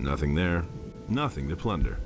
Nothing there. Nothing to plunder.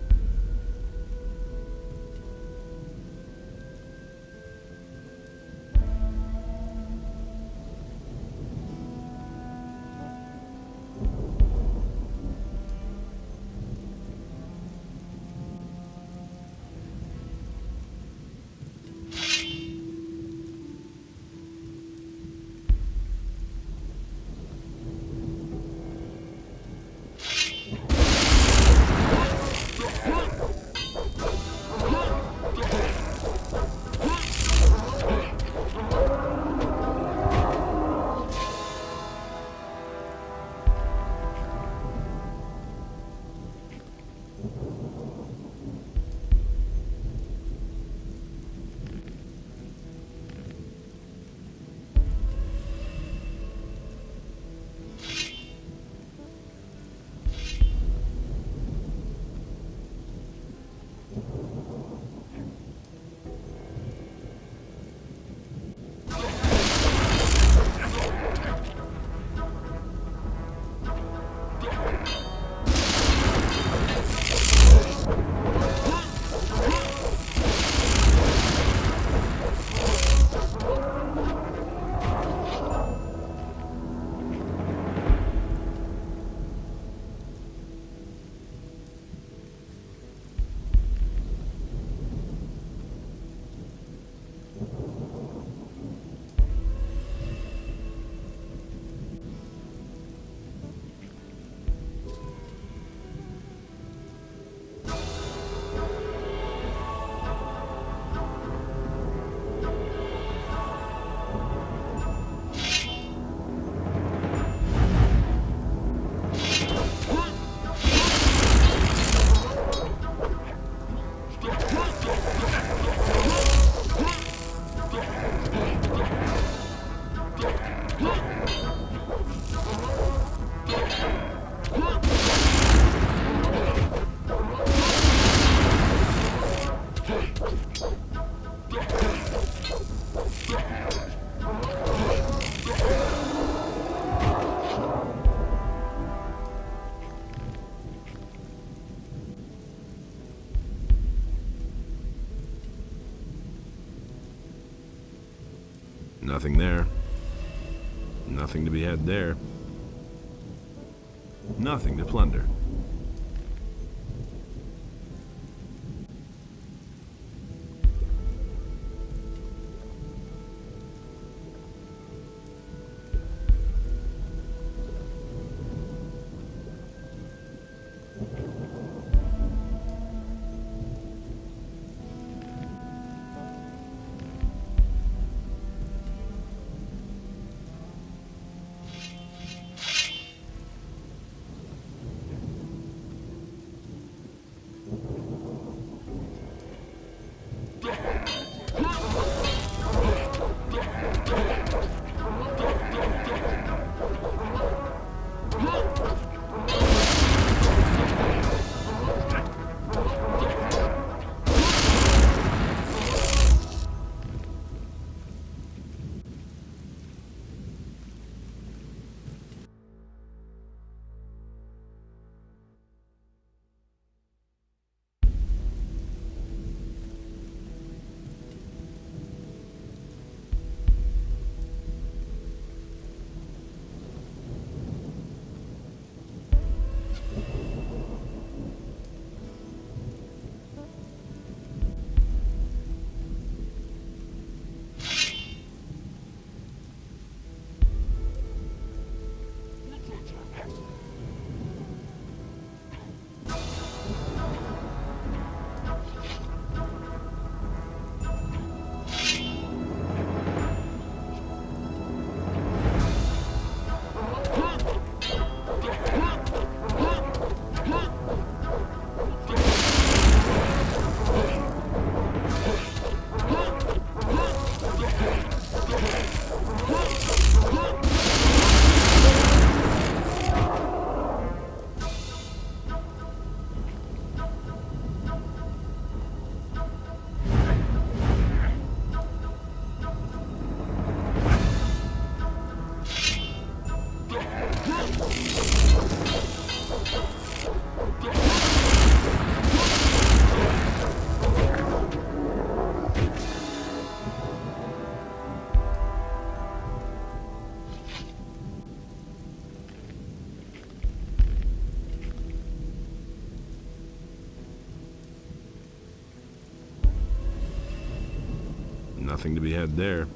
Nothing there. Nothing to be had there. Nothing to plunder. Nothing to be had there.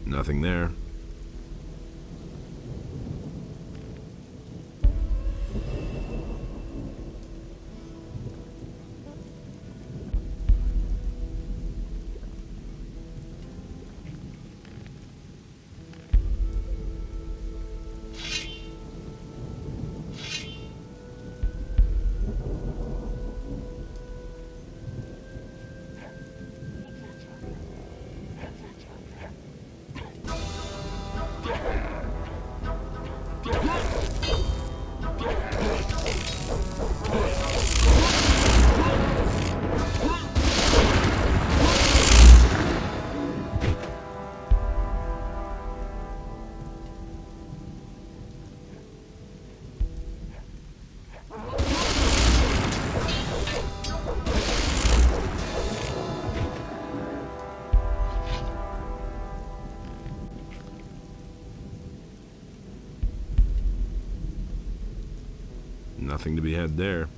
Nothing there. Nothing to be had there.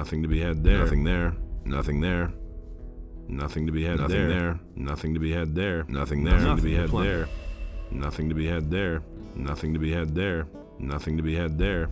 Nothing to be had there. Nothing there. Nothing there. Nothing to be had there. Nothing to be had there. Nothing there. Nothing to be had there. Nothing to be had there. Nothing to be had there. Nothing to be had there.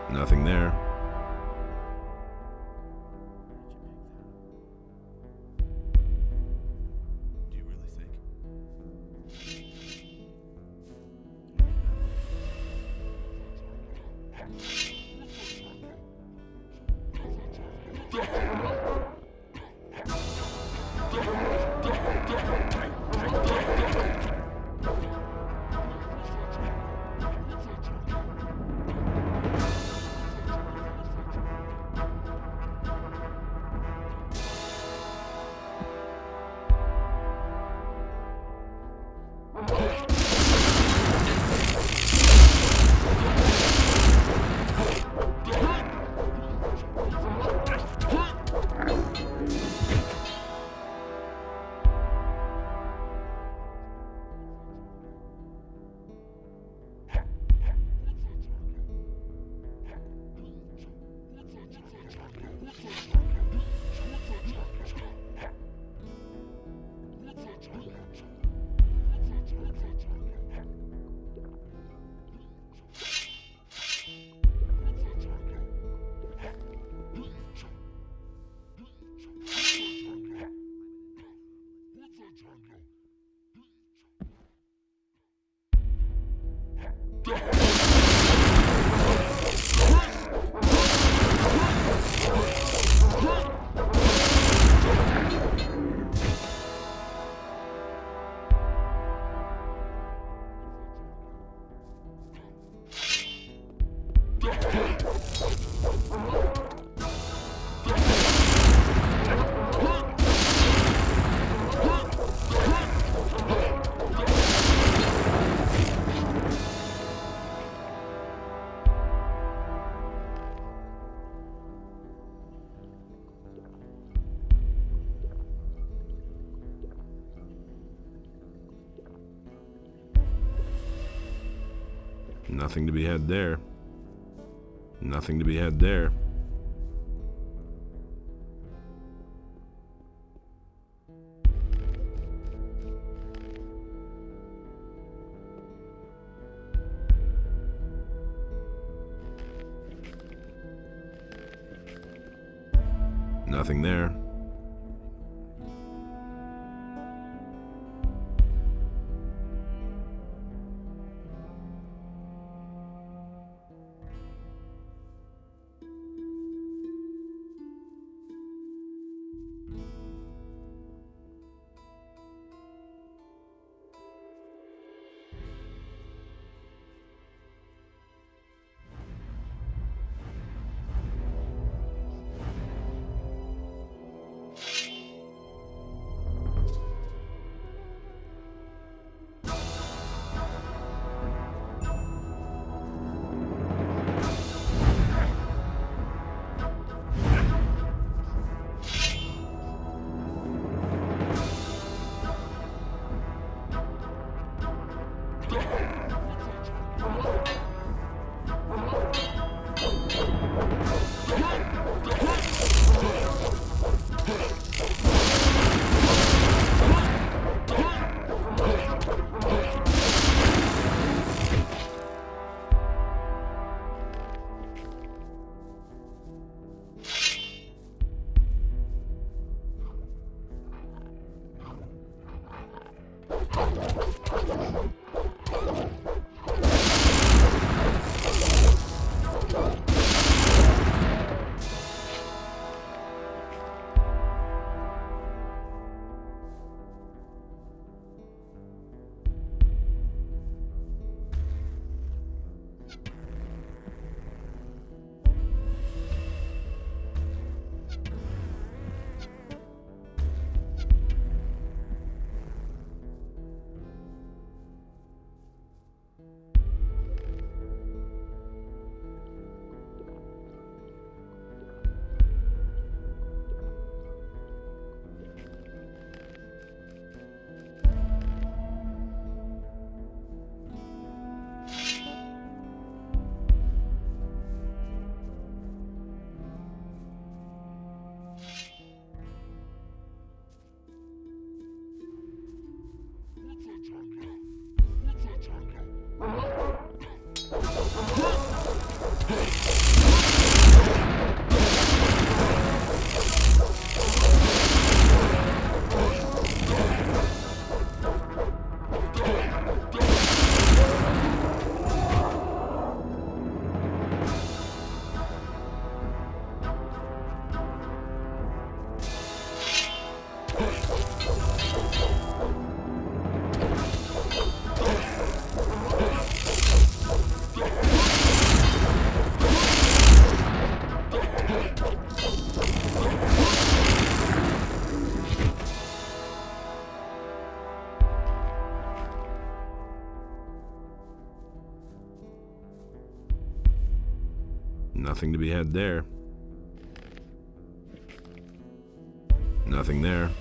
Nothing there. Do you really think? Nothing to be had there. Nothing to be had there. Nothing there. Nothing to be had there. Nothing there.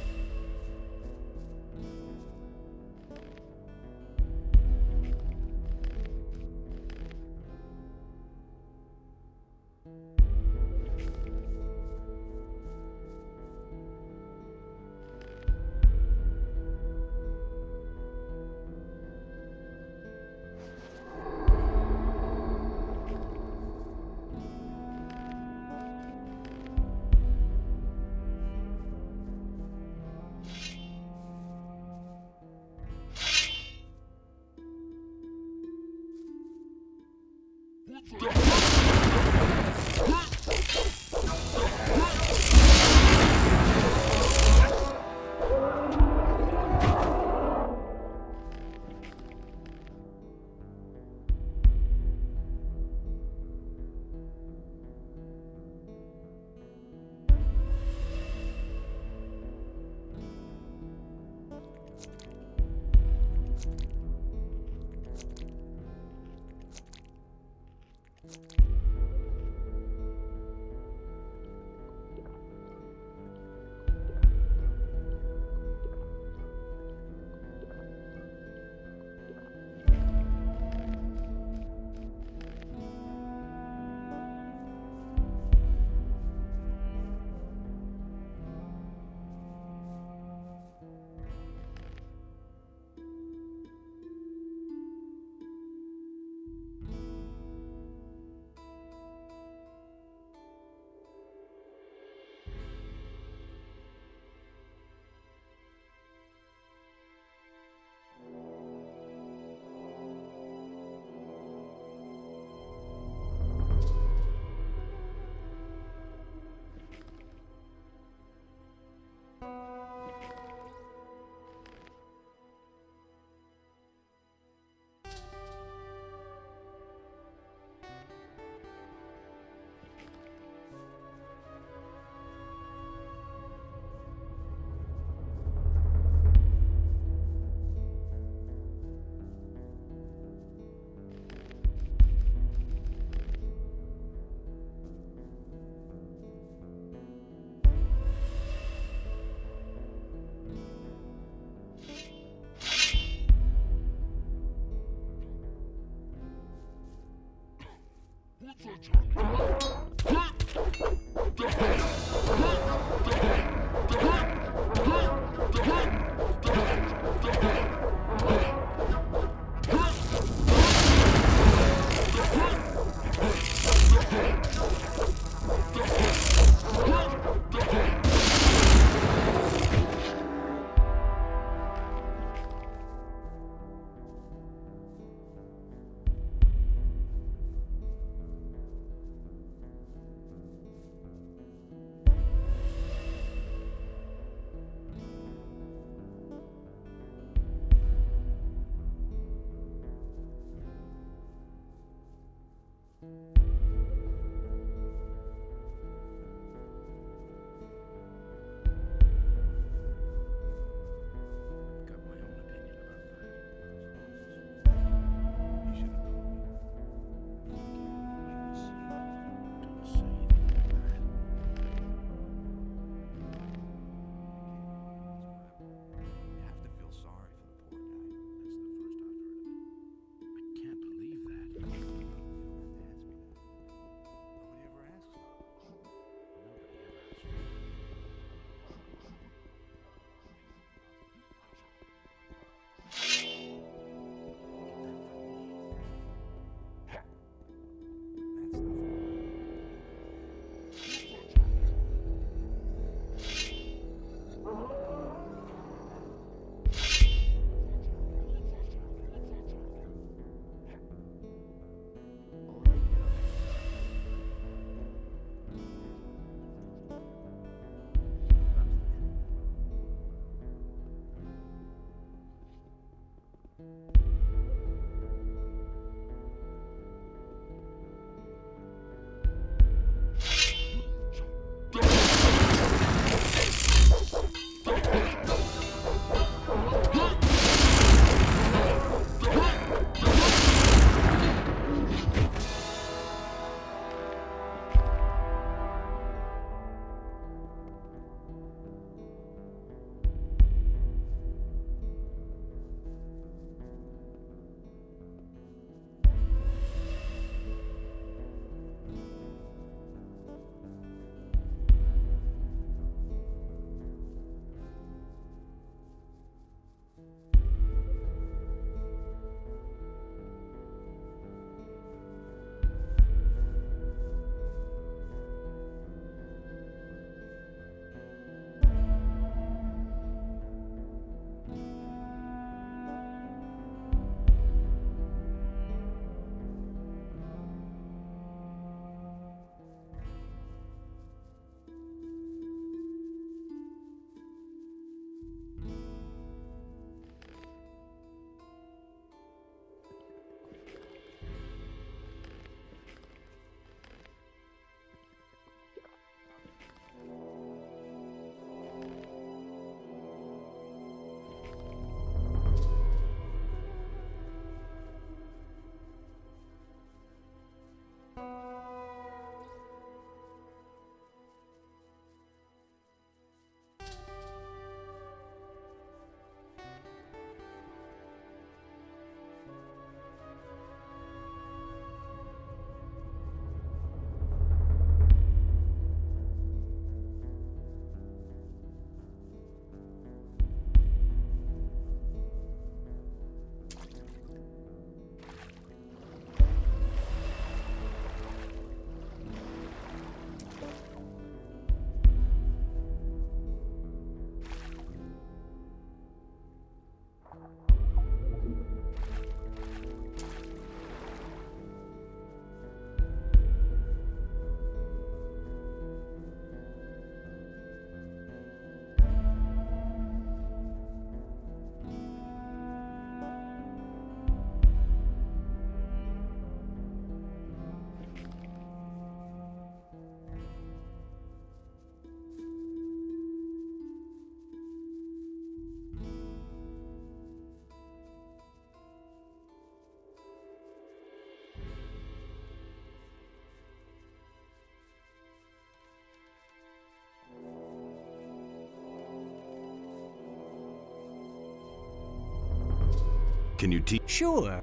Can you teach? Sure.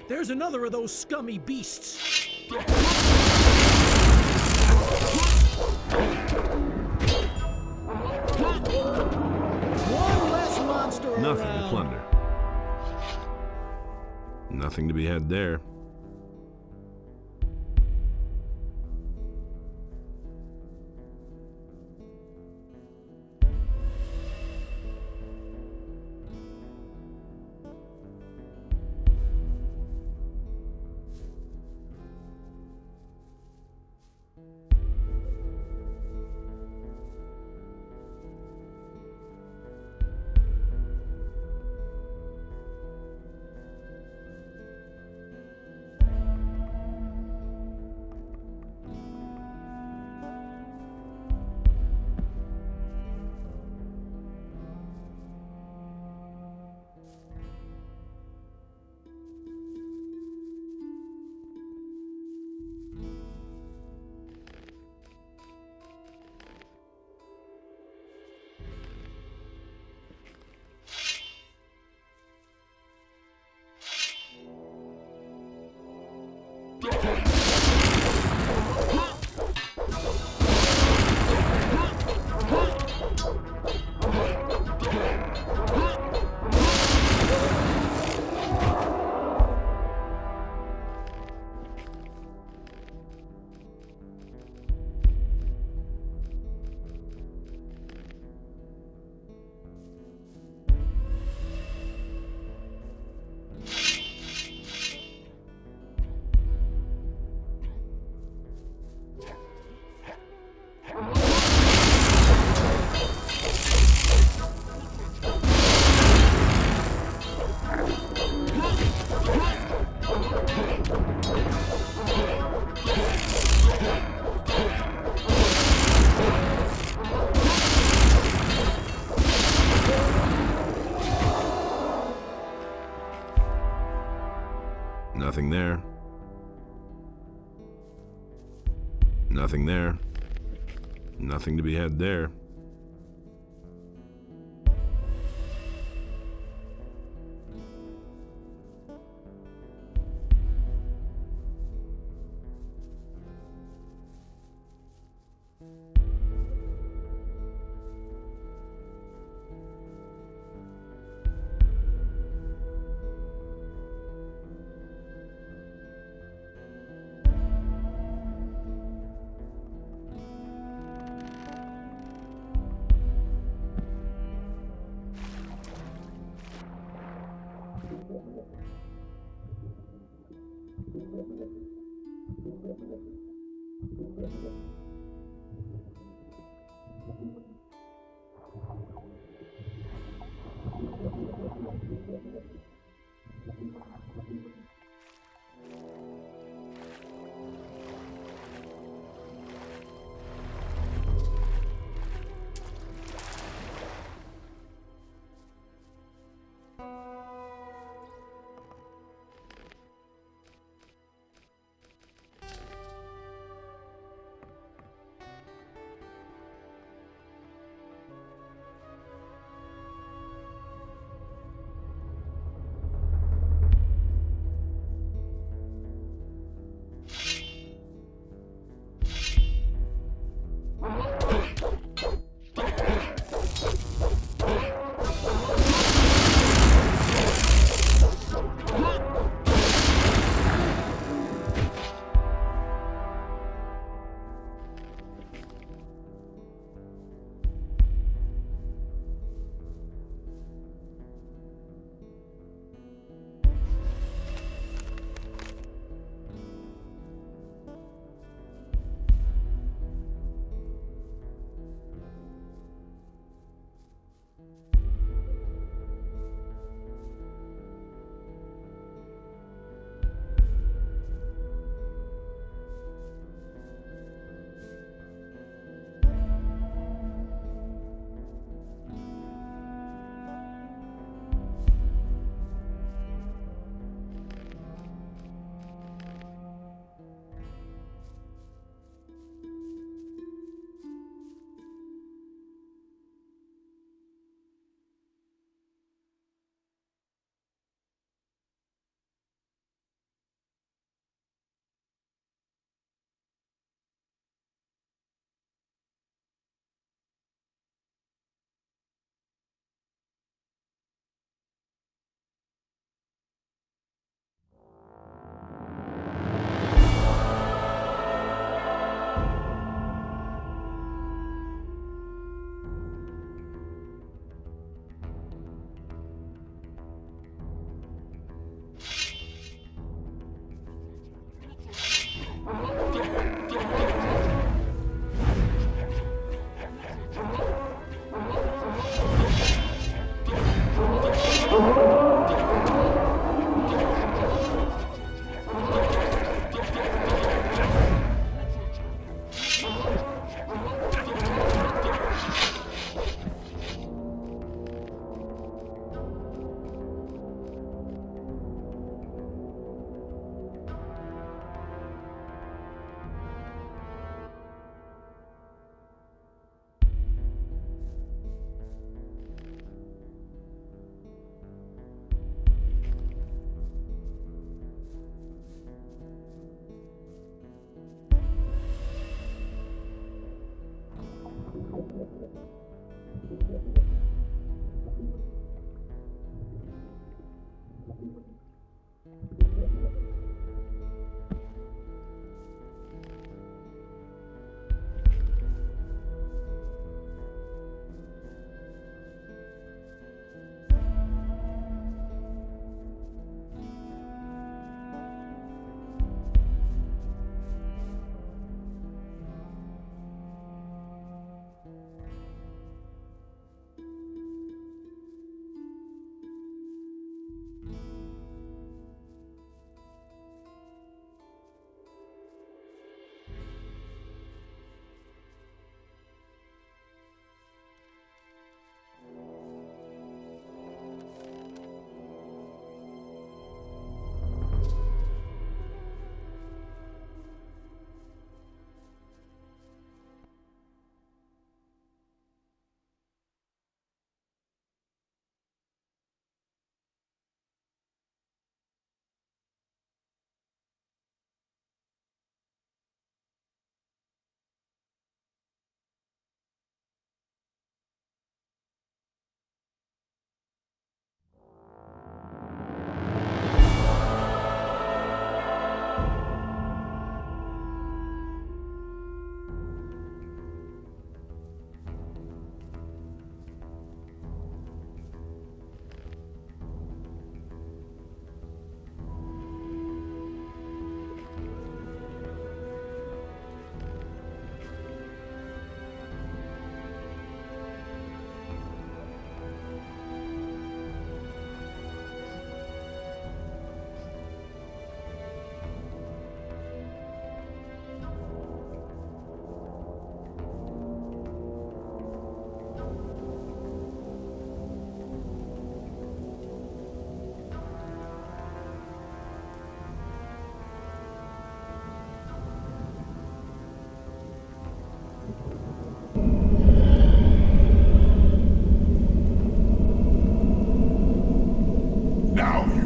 There's another of those scummy beasts. One less monster Nothing around. to plunder. Nothing to be had there. Nothing there. Nothing there. Nothing to be had there.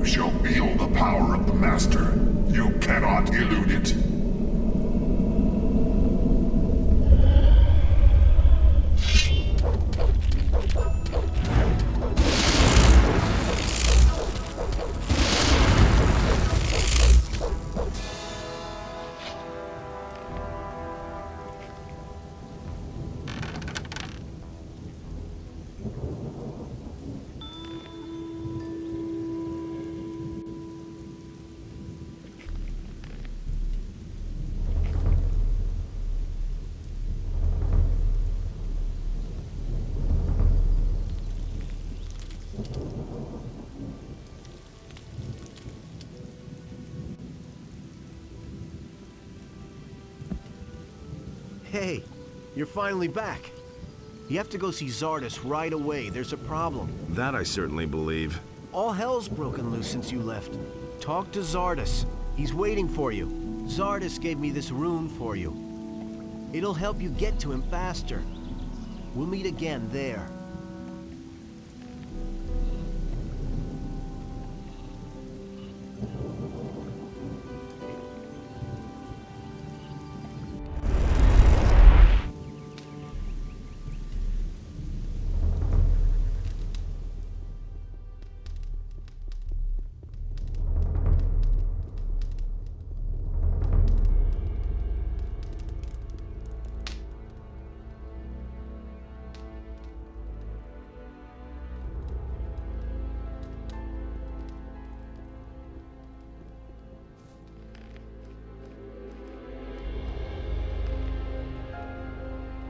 You shall feel the power of the Master. You cannot elude it. Hey, you're finally back. You have to go see Zardus right away. There's a problem. That I certainly believe. All hell's broken loose since you left. Talk to Zardus. He's waiting for you. Zardus gave me this rune for you. It'll help you get to him faster. We'll meet again there.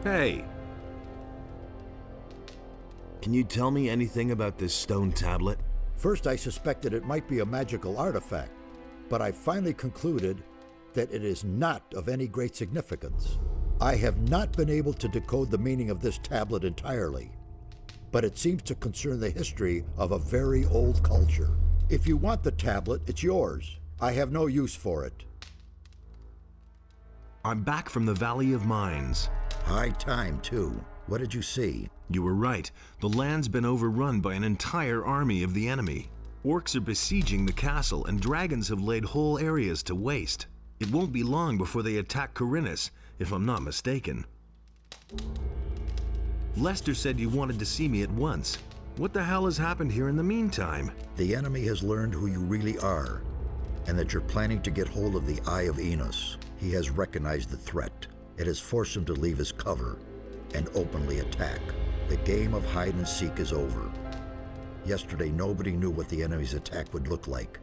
Hey! Can you tell me anything about this stone tablet? First, I suspected it might be a magical artifact, but I finally concluded that it is not of any great significance. I have not been able to decode the meaning of this tablet entirely, but it seems to concern the history of a very old culture. If you want the tablet, it's yours. I have no use for it. I'm back from the Valley of Mines. High time, too. What did you see? You were right. The land's been overrun by an entire army of the enemy. Orcs are besieging the castle, and dragons have laid whole areas to waste. It won't be long before they attack Khorinis, if I'm not mistaken. Lester said you wanted to see me at once. What the hell has happened here in the meantime? The enemy has learned who you really are, and that you're planning to get hold of the Eye of Enos. He has recognized the threat. It has forced him to leave his cover and openly attack. The game of hide and seek is over. Yesterday, nobody knew what the enemy's attack would look like.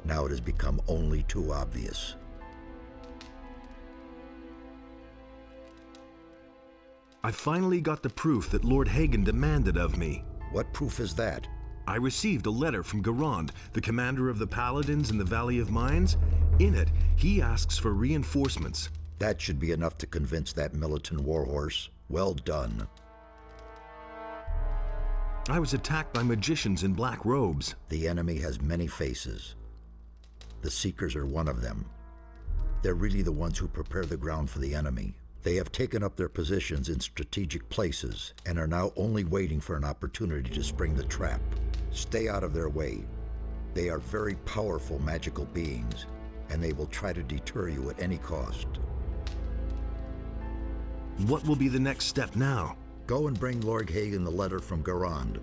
Now it has become only too obvious. I finally got the proof that Lord Hagen demanded of me. What proof is that? I received a letter from Garand, the commander of the Paladins in the Valley of Mines. In it, he asks for reinforcements. That should be enough to convince that militant warhorse. Well done. I was attacked by magicians in black robes. The enemy has many faces. The Seekers are one of them. They're really the ones who prepare the ground for the enemy. They have taken up their positions in strategic places and are now only waiting for an opportunity to spring the trap. Stay out of their way. They are very powerful magical beings, and they will try to deter you at any cost. What will be the next step now? Go and bring Lord Hagen the letter from Garand,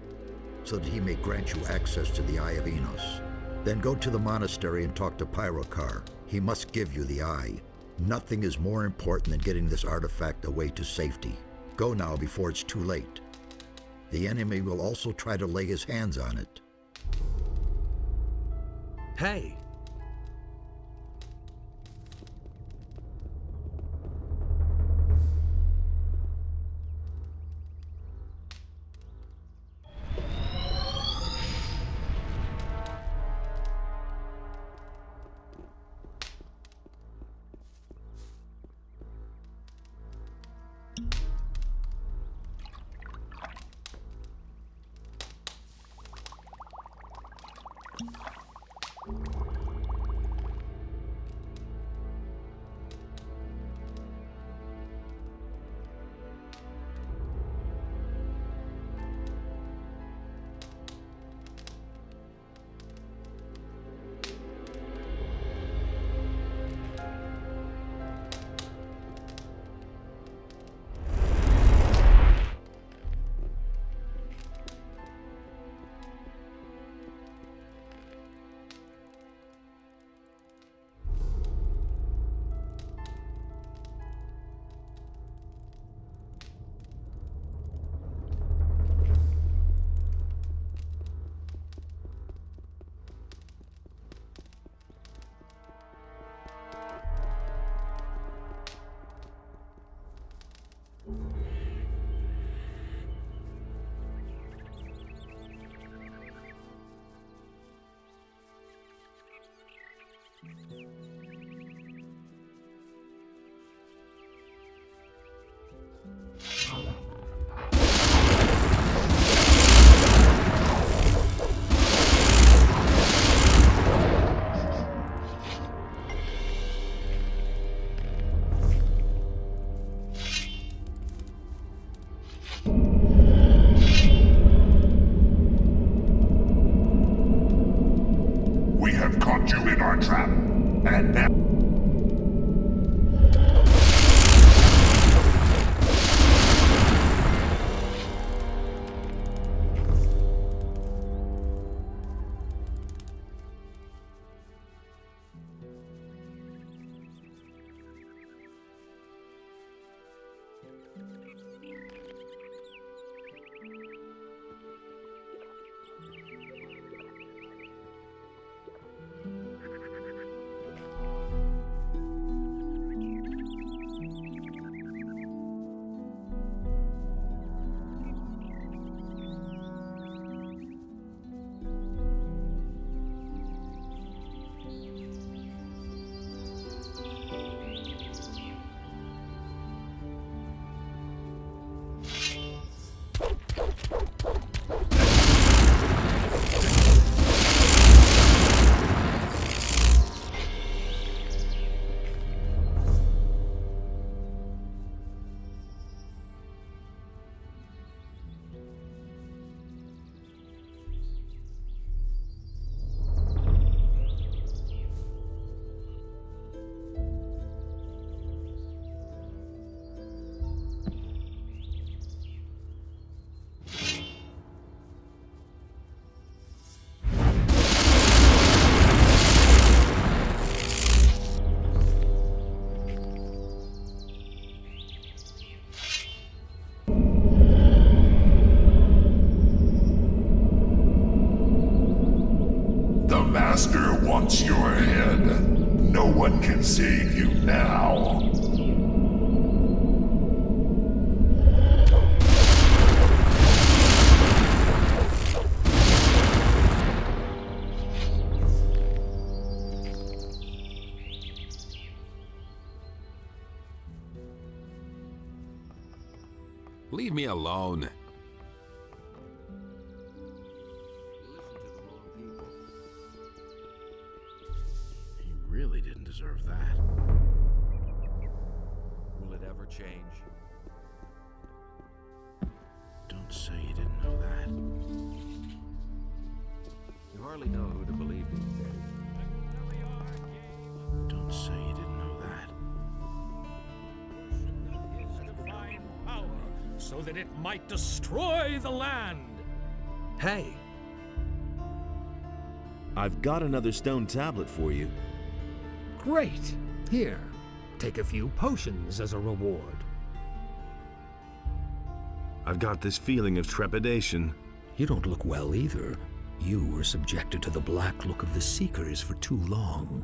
so that he may grant you access to the Eye of Enos. Then go to the monastery and talk to Pyrokar. He must give you the eye. Nothing is more important than getting this artifact away to safety. Go now before it's too late. The enemy will also try to lay his hands on it. Hey! We have caught you in our trap, and now... one can save you now. Leave me alone. He really didn't deserve that. Will it ever change? Don't say you didn't know that. You hardly know who to believe these days. Don't say you didn't know that. Divine power, so that it might destroy the land. Hey! I've got another stone tablet for you. Great! Here, take a few potions as a reward. I've got this feeling of trepidation. You don't look well either. You were subjected to the black look of the Seekers for too long.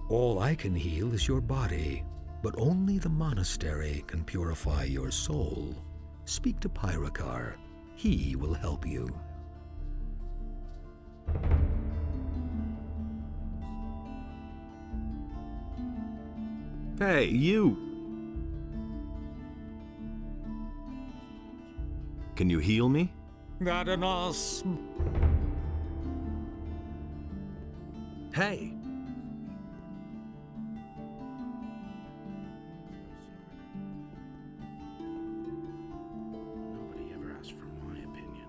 All I can heal is your body, but only the monastery can purify your soul. Speak to Pyrakar. He will help you. Hey, you! Can you heal me? Adanos. Hey! Nobody ever asked for my opinion.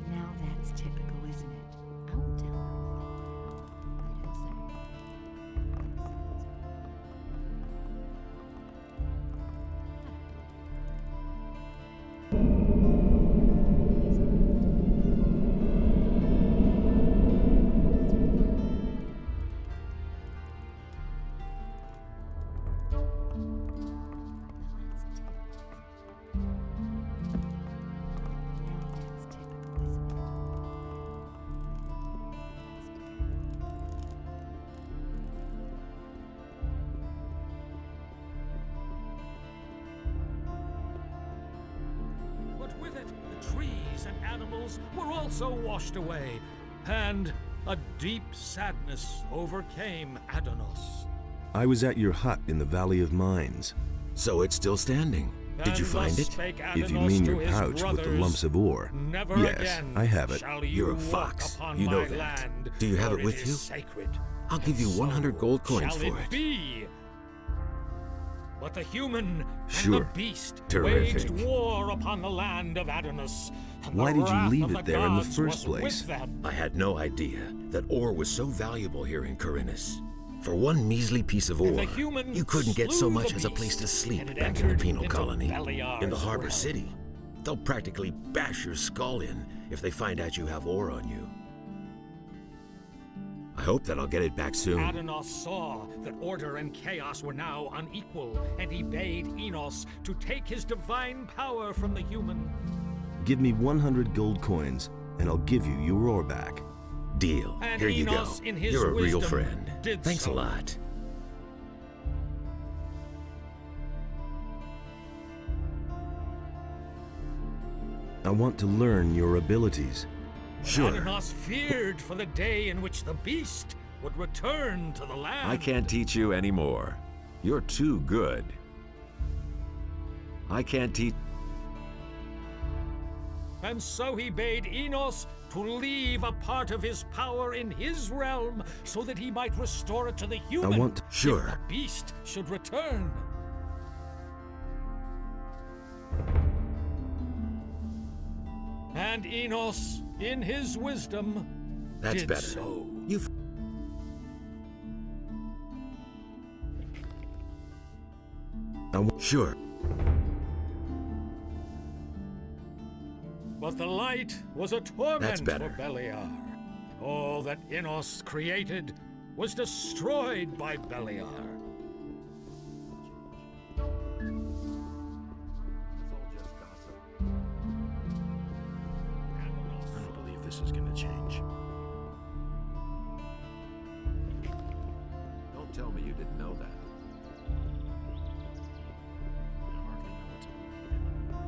Now that's typical, isn't it? I won't tell her anything. I don't say. But with it, the trees and animals were also washed away, and a deep sadness overcame Adanos. I was at your hut in the Valley of Mines. So it's still standing. Did you And find thus it? spake If you Adanos mean to your his pouch with the brothers, lumps of ore. Never Yes, again I have it. shall you You're a walk fox. upon You know my that. land, Do you have for it with is you? Sacred. I'll give you And 100 gold coins shall for it. Be. But the human and Sure. the beast Terrific. waged war upon the land of Adanos. And Why the did you wrath leave of it the there in the gods first was place? with them. I had no idea that ore was so valuable here in Khorinis. For one measly piece of And ore, the human you couldn't get so slew much the as a place to beast, sleep and it back in the entered penal into colony. Beliar's In the harbor realm. city. They'll practically bash your skull in if they find out you have ore on you. I hope that I'll get it back soon. Adanos saw that order and chaos were now unequal, and he bade Enos to take his divine power from the human. Give me 100 gold coins, and I'll give you your ore back. Deal. And Here you go. Enos, in his You're a real wisdom, friend. did Thanks so. a lot. I want to learn your abilities. Sure. Adanos feared for the day in which the beast would return to the land. I can't teach you anymore. You're too good. I can't teach. And so he bade Enos to leave a part of his power in his realm so that he might restore it to the human. want to- Sure. If the beast should return. And Enos, in his wisdom, That's did better. so. You've. Sure. But the light was a torment That's for better. Beliar. All that Enos created was destroyed by Beliar. I don't believe this is gonna change. you didn't know that. I hardly know what to believe anymore.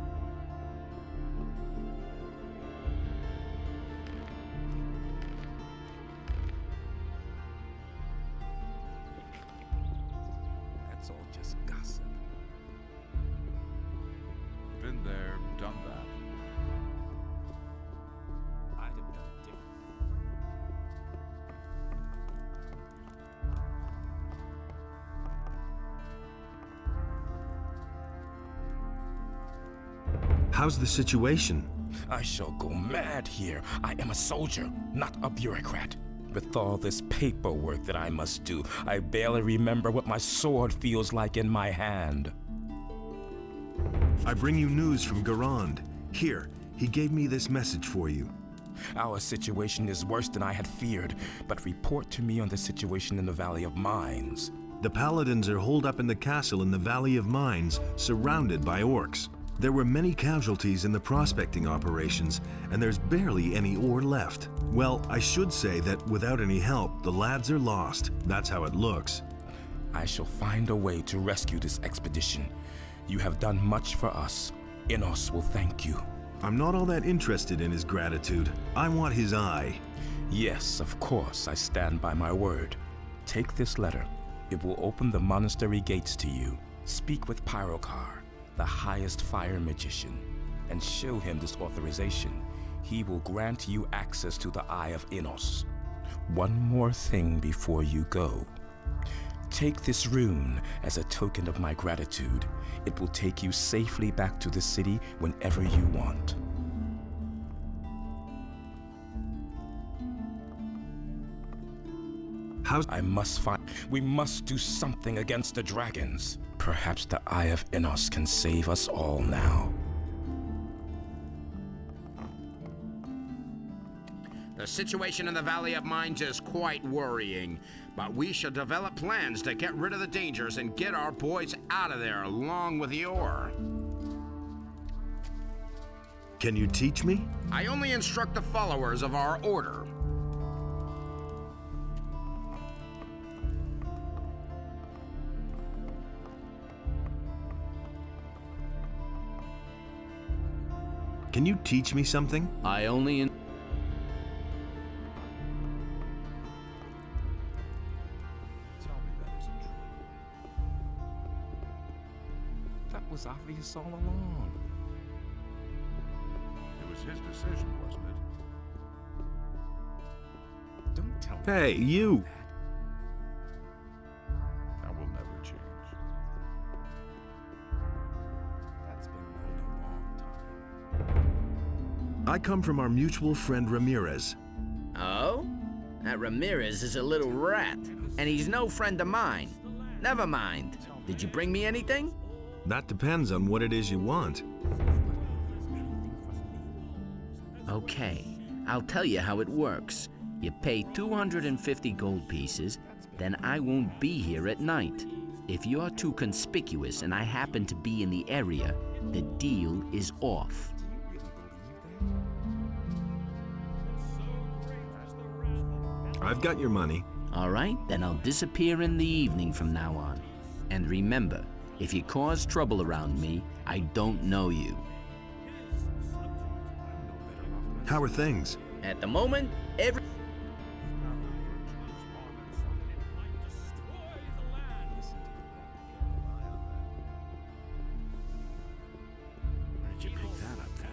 That's all just gossip. Been there, done that. I'd have done it differently. How's the situation? I shall go mad here. I am a soldier, not a bureaucrat. With all this paperwork that I must do, I barely remember what my sword feels like in my hand. I bring you news from Garand. Here, he gave me this message for you. Our situation is worse than I had feared, but report to me on the situation in the Valley of Mines. The Paladins are holed up in the castle in the Valley of Mines, surrounded by orcs. There were many casualties in the prospecting operations, and there's barely any ore left. Well, I should say that without any help, the lads are lost. That's how it looks. I shall find a way to rescue this expedition. You have done much for us. Innos will thank you. I'm not all that interested in his gratitude. I want his eye. Yes, of course, I stand by my word. Take this letter. It will open the monastery gates to you. Speak with Pyrokar, the highest fire magician, and show him this authorization. He will grant you access to the Eye of Innos. One more thing before you go. Take this rune as a token of my gratitude. It will take you safely back to the city whenever you want. We must do something against the dragons. Perhaps the Eye of Innos can save us all now. The situation in the Valley of Mines is quite worrying, but we shall develop plans to get rid of the dangers and get our boys out of there along with the ore. Can you teach me? I only instruct the followers of our order. Can you teach me something? I only That was obvious all along. It was his decision, wasn't it? Don't tell me. Hey, you! That will never change. That's been known a long time. I come from our mutual friend Ramirez. Oh? That Ramirez is a little rat, and he's no friend of mine. Never mind. Did you bring me anything? That depends on what it is you want. Okay, I'll tell you how it works. You pay 250 gold pieces, then I won't be here at night. If you're too conspicuous and I happen to be in the area, the deal is off. I've got your money. All right, then I'll disappear in the evening from now on. And remember, if you cause trouble around me, I don't know you. How are things? At the moment, Where did you pick that up then?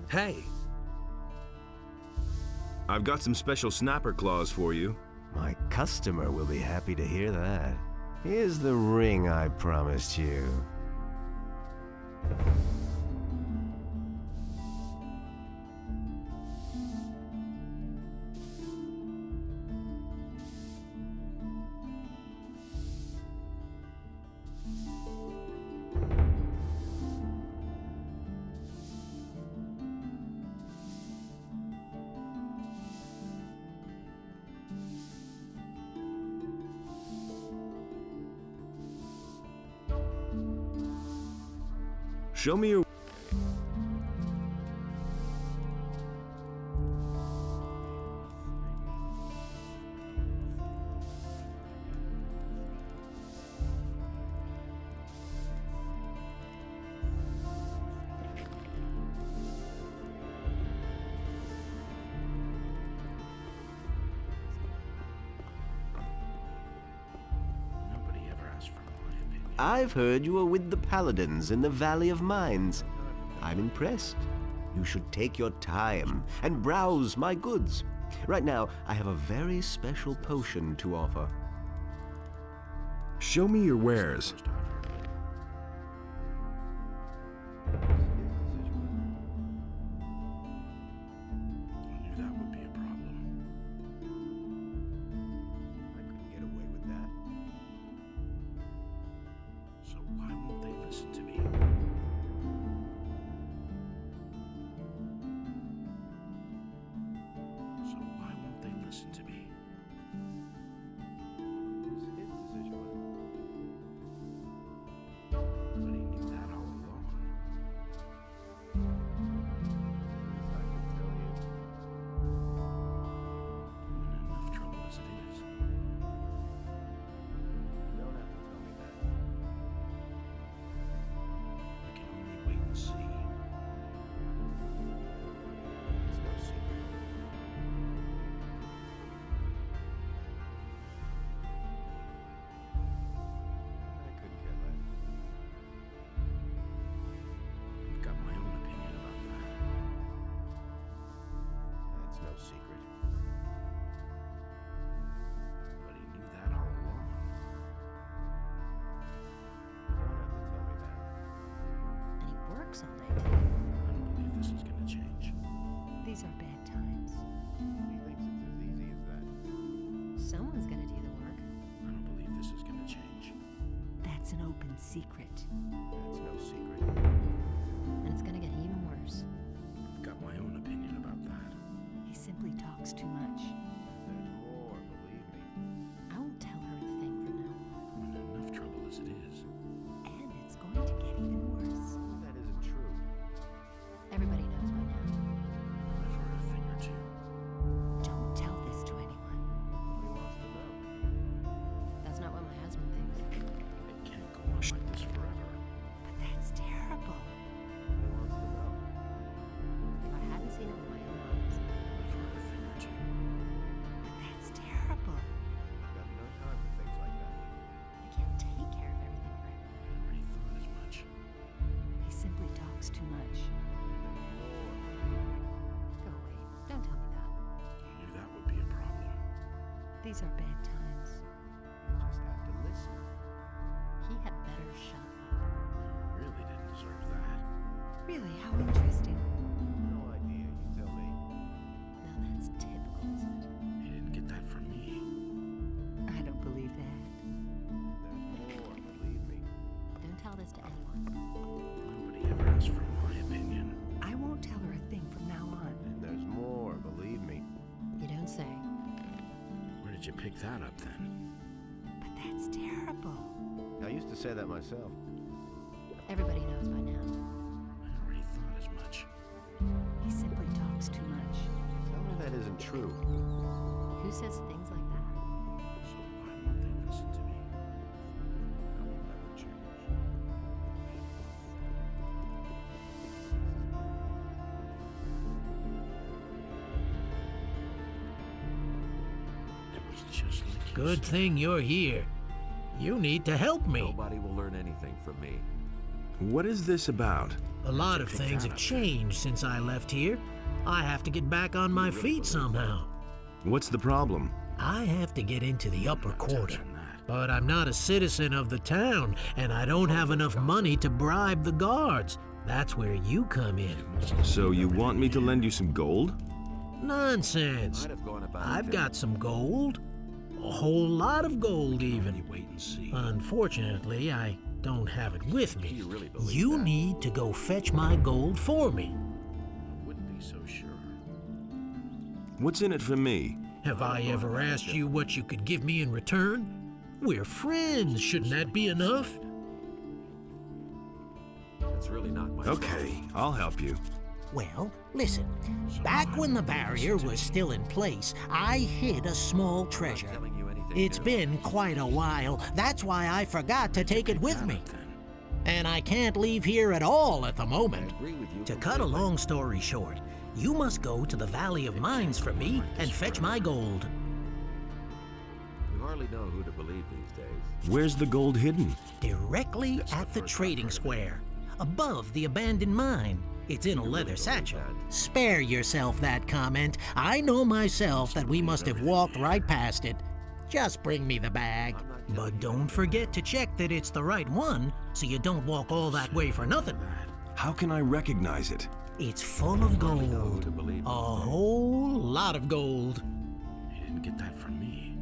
Hey! I've got some special snapper claws for you. My customer will be happy to hear that. Here's the ring I promised you. Show me your... I've heard you are with the Paladins in the Valley of Mines. I'm impressed. You should take your time and browse my goods. Right now, I have a very special potion to offer. Show me your wares. All day too. I don't believe this is gonna change. These are bad times. He thinks it's as easy as that. Someone's gonna do the work. I don't believe this is gonna change. That's an open secret. That's no secret. And it's gonna get even worse. I've got my own opinion about that. He simply talks too much. There's more, believe me. I won't tell her a thing from now on. I'm in enough trouble as it is. And it's going to get even worse. That isn't true. Everybody knows by now. I've heard a thing or two. Don't tell this to anyone. Nobody wants to know. That's not what my husband thinks. It can't go on like this forever. But that's terrible. Nobody wants to know. If I hadn't seen it with my own eyes. I've heard a thing or two. But that's terrible. I've got no time for things like that. I can't take care of everything right I already thought as much. He simply talks too much. Go away. Don't tell me that. I knew that would be a problem. These are bad times. You just have to listen. He had better shut up. You really didn't deserve that. Really, how interesting. No idea, you tell me. Now that's typical, isn't it? He didn't get that from me. I don't believe that. There's more, believe me. Don't tell this to anyone. Nobody ever asked for my opinion. I won't tell her a thing from now on. And there's more, believe me. You don't say. Where did you pick that up then? But that's terrible. I used to say that myself. Everybody knows by now. I already thought as much. He simply talks too much. Tell her that isn't true. Who says things like that? So why won't they listen to me? I will never change. It was just like you Good said. thing you're here. You need to help me. Nobody will learn anything from me. What is this about? A lot of things have changed since I left here. I have to get back on my feet somehow. What's the problem? I have to get into the upper quarter. Touching that. But I'm not a citizen of the town, and I don't have enough money to bribe the guards. That's where you come in. So you want me to lend you some gold? Nonsense. Might have gone about I've it. got some gold. A whole lot of gold, even. Wait and see. Unfortunately, I don't have it with Do me. you really believe You that? need to go fetch my gold for me. I wouldn't be so sure. What's in it for me? Have I ever asked you what you could give me in return? We're friends. Shouldn't that be enough? It's really not my Okay, I'll help you. Well, listen. Back when the barrier was still in place, I hid a small treasure. telling you anything It's new. been quite a while. That's why I forgot to take it with me. And I can't leave here at all at the moment. I agree with you To cut a long story short, you must go to the Valley of Mines for me and fetch my gold. We hardly hardly know who to believe these days. Where's the gold hidden? Directly at the trading square, above the abandoned mine. It's in a leather satchel. Spare yourself that comment. I know myself that we must have walked right past it. Just bring me the bag. But don't forget to check that it's the right one, so you don't walk all that way for nothing. How can I recognize it? It's full of gold. A whole lot of gold. He didn't get that from me.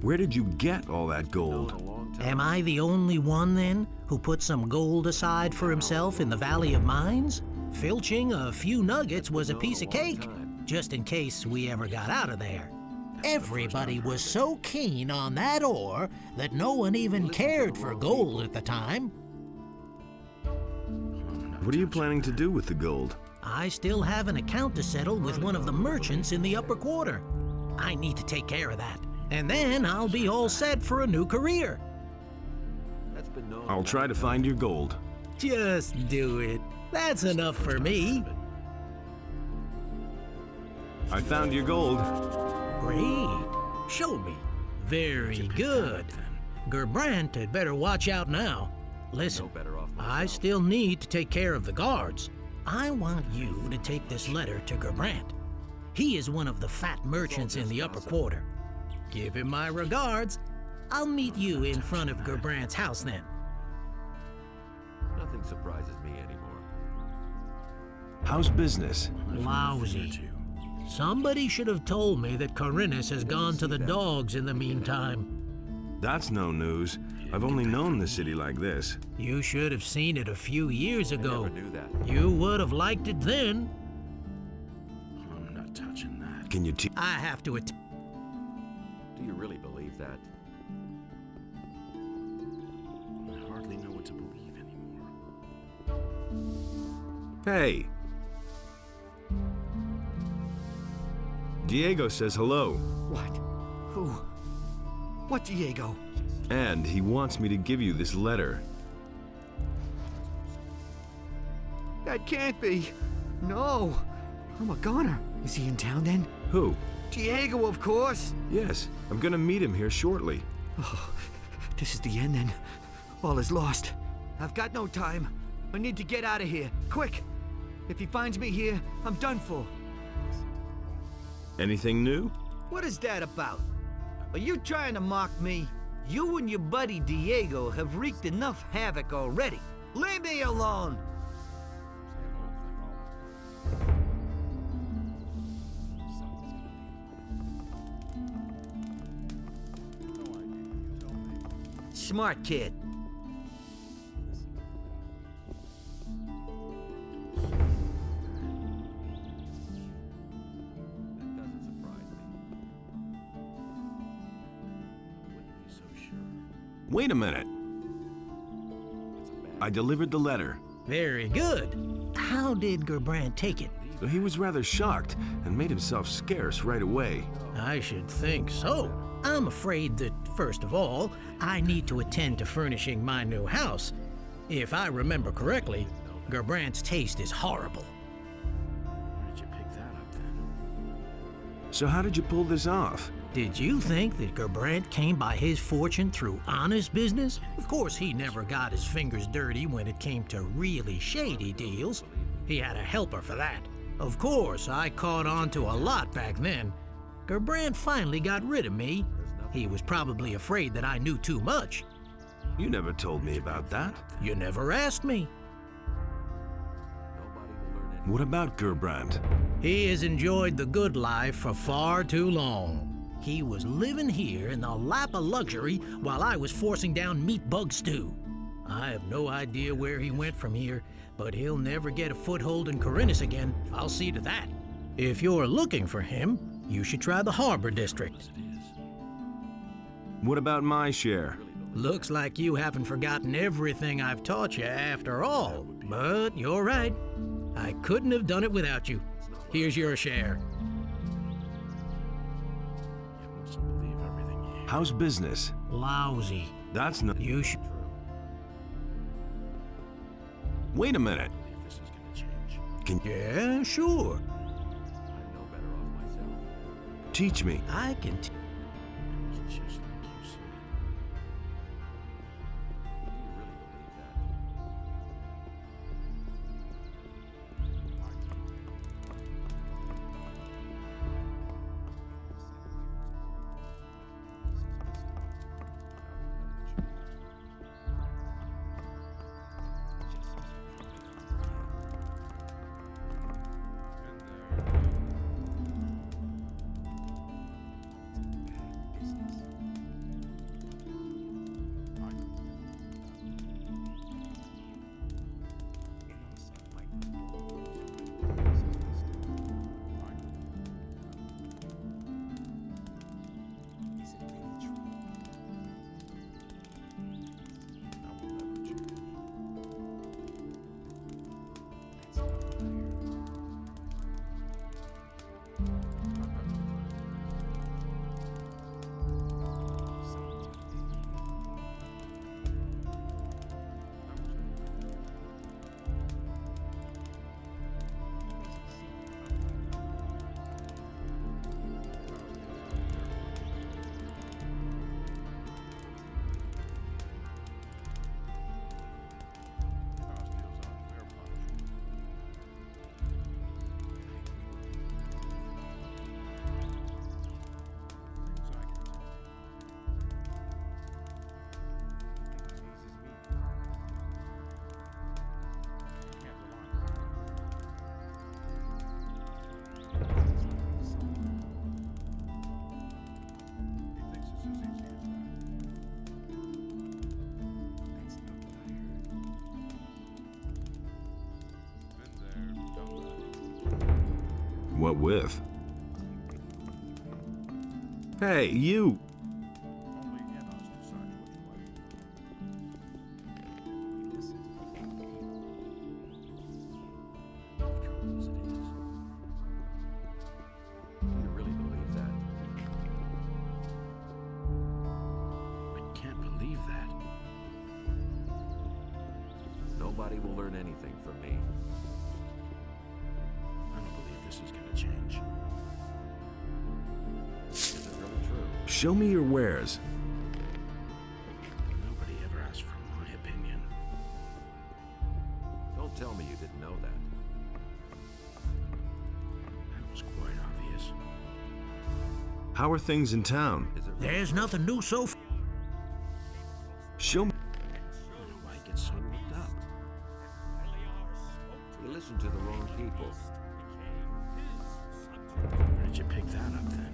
Where did you get all that gold? Am I the only one, then, who put some gold aside for himself in the Valley of Mines? Filching a few nuggets was a piece of cake, just in case we ever got out of there. Everybody was so keen on that ore that no one even cared for gold at the time. What are you planning to do with the gold? I still have an account to settle with one of the merchants in the upper quarter. I need to take care of that. And then I'll be all set for a new career. I'll try to find your gold. Just do it. That's enough for me. I found your gold. Great. Show me. Very good. Gerbrant had better watch out now. Listen, I still need to take care of the guards. I want you to take this letter to Gerbrant. He is one of the fat merchants in the upper quarter. Give him my regards. I'll meet you in front of Gerbrant's house then. Nothing surprises me anymore. How's business? Lousy. Somebody should have told me that Khorinis has gone to the dogs in the meantime. That's no news. I've only known the city like this. You should have seen it a few years ago. I never knew that. You would have liked it then. I'm not touching that. Can you I have to Do you really believe that? I hardly know what to believe anymore. Hey! Diego says hello. What? Who? What Diego? And he wants me to give you this letter. That can't be. No. I'm a goner. Is he in town then? Who? Diego, of course. Yes, I'm gonna meet him here shortly. Oh, this is the end then. All is lost. I've got no time. I need to get out of here. Quick! If he finds me here, I'm done for. Anything new? What is that about? Are you trying to mock me? You and your buddy Diego have wreaked enough havoc already. Leave me alone! Smart kid. Wait a minute. I delivered the letter. Very good. How did Gerbrant take it? He was rather shocked and made himself scarce right away. I should think so. I'm afraid that, first of all, I need to attend to furnishing my new house. If I remember correctly, Gerbrant's taste is horrible. Where did you pick that up then? So how did you pull this off? Did you think that Gerbrant came by his fortune through honest business? Of course, he never got his fingers dirty when it came to really shady deals. He had a helper for that. Of course, I caught on to a lot back then. Gerbrant finally got rid of me. He was probably afraid that I knew too much. You never told me about that. You never asked me. What about Gerbrant? He has enjoyed the good life for far too long. He was living here in the lap of luxury while I was forcing down meat bug stew. I have no idea where he went from here, but he'll never get a foothold in Khorinis again. I'll see to that. If you're looking for him, you should try the Harbor District. What about my share? Looks like you haven't forgotten everything I've taught you after all. But you're right. I couldn't have done it without you. Here's your share. How's business? Lousy. That's not... You should... Wait a minute. This is gonna change. Can... Yeah, sure. I'm no better off myself. Teach me. I can... Just like you said. Do you really believe that? What with? Hey, you! Do you really believe that? I can't believe that. Nobody will learn anything from me. I don't believe this is gonna change. Is it really true? Show me your wares. Nobody ever asked for my opinion. Don't tell me you didn't know that. That was quite obvious. How are things in town? There's nothing new so far. Show me. Why get so worked up? You listen to the wrong people. Where did you pick that up then?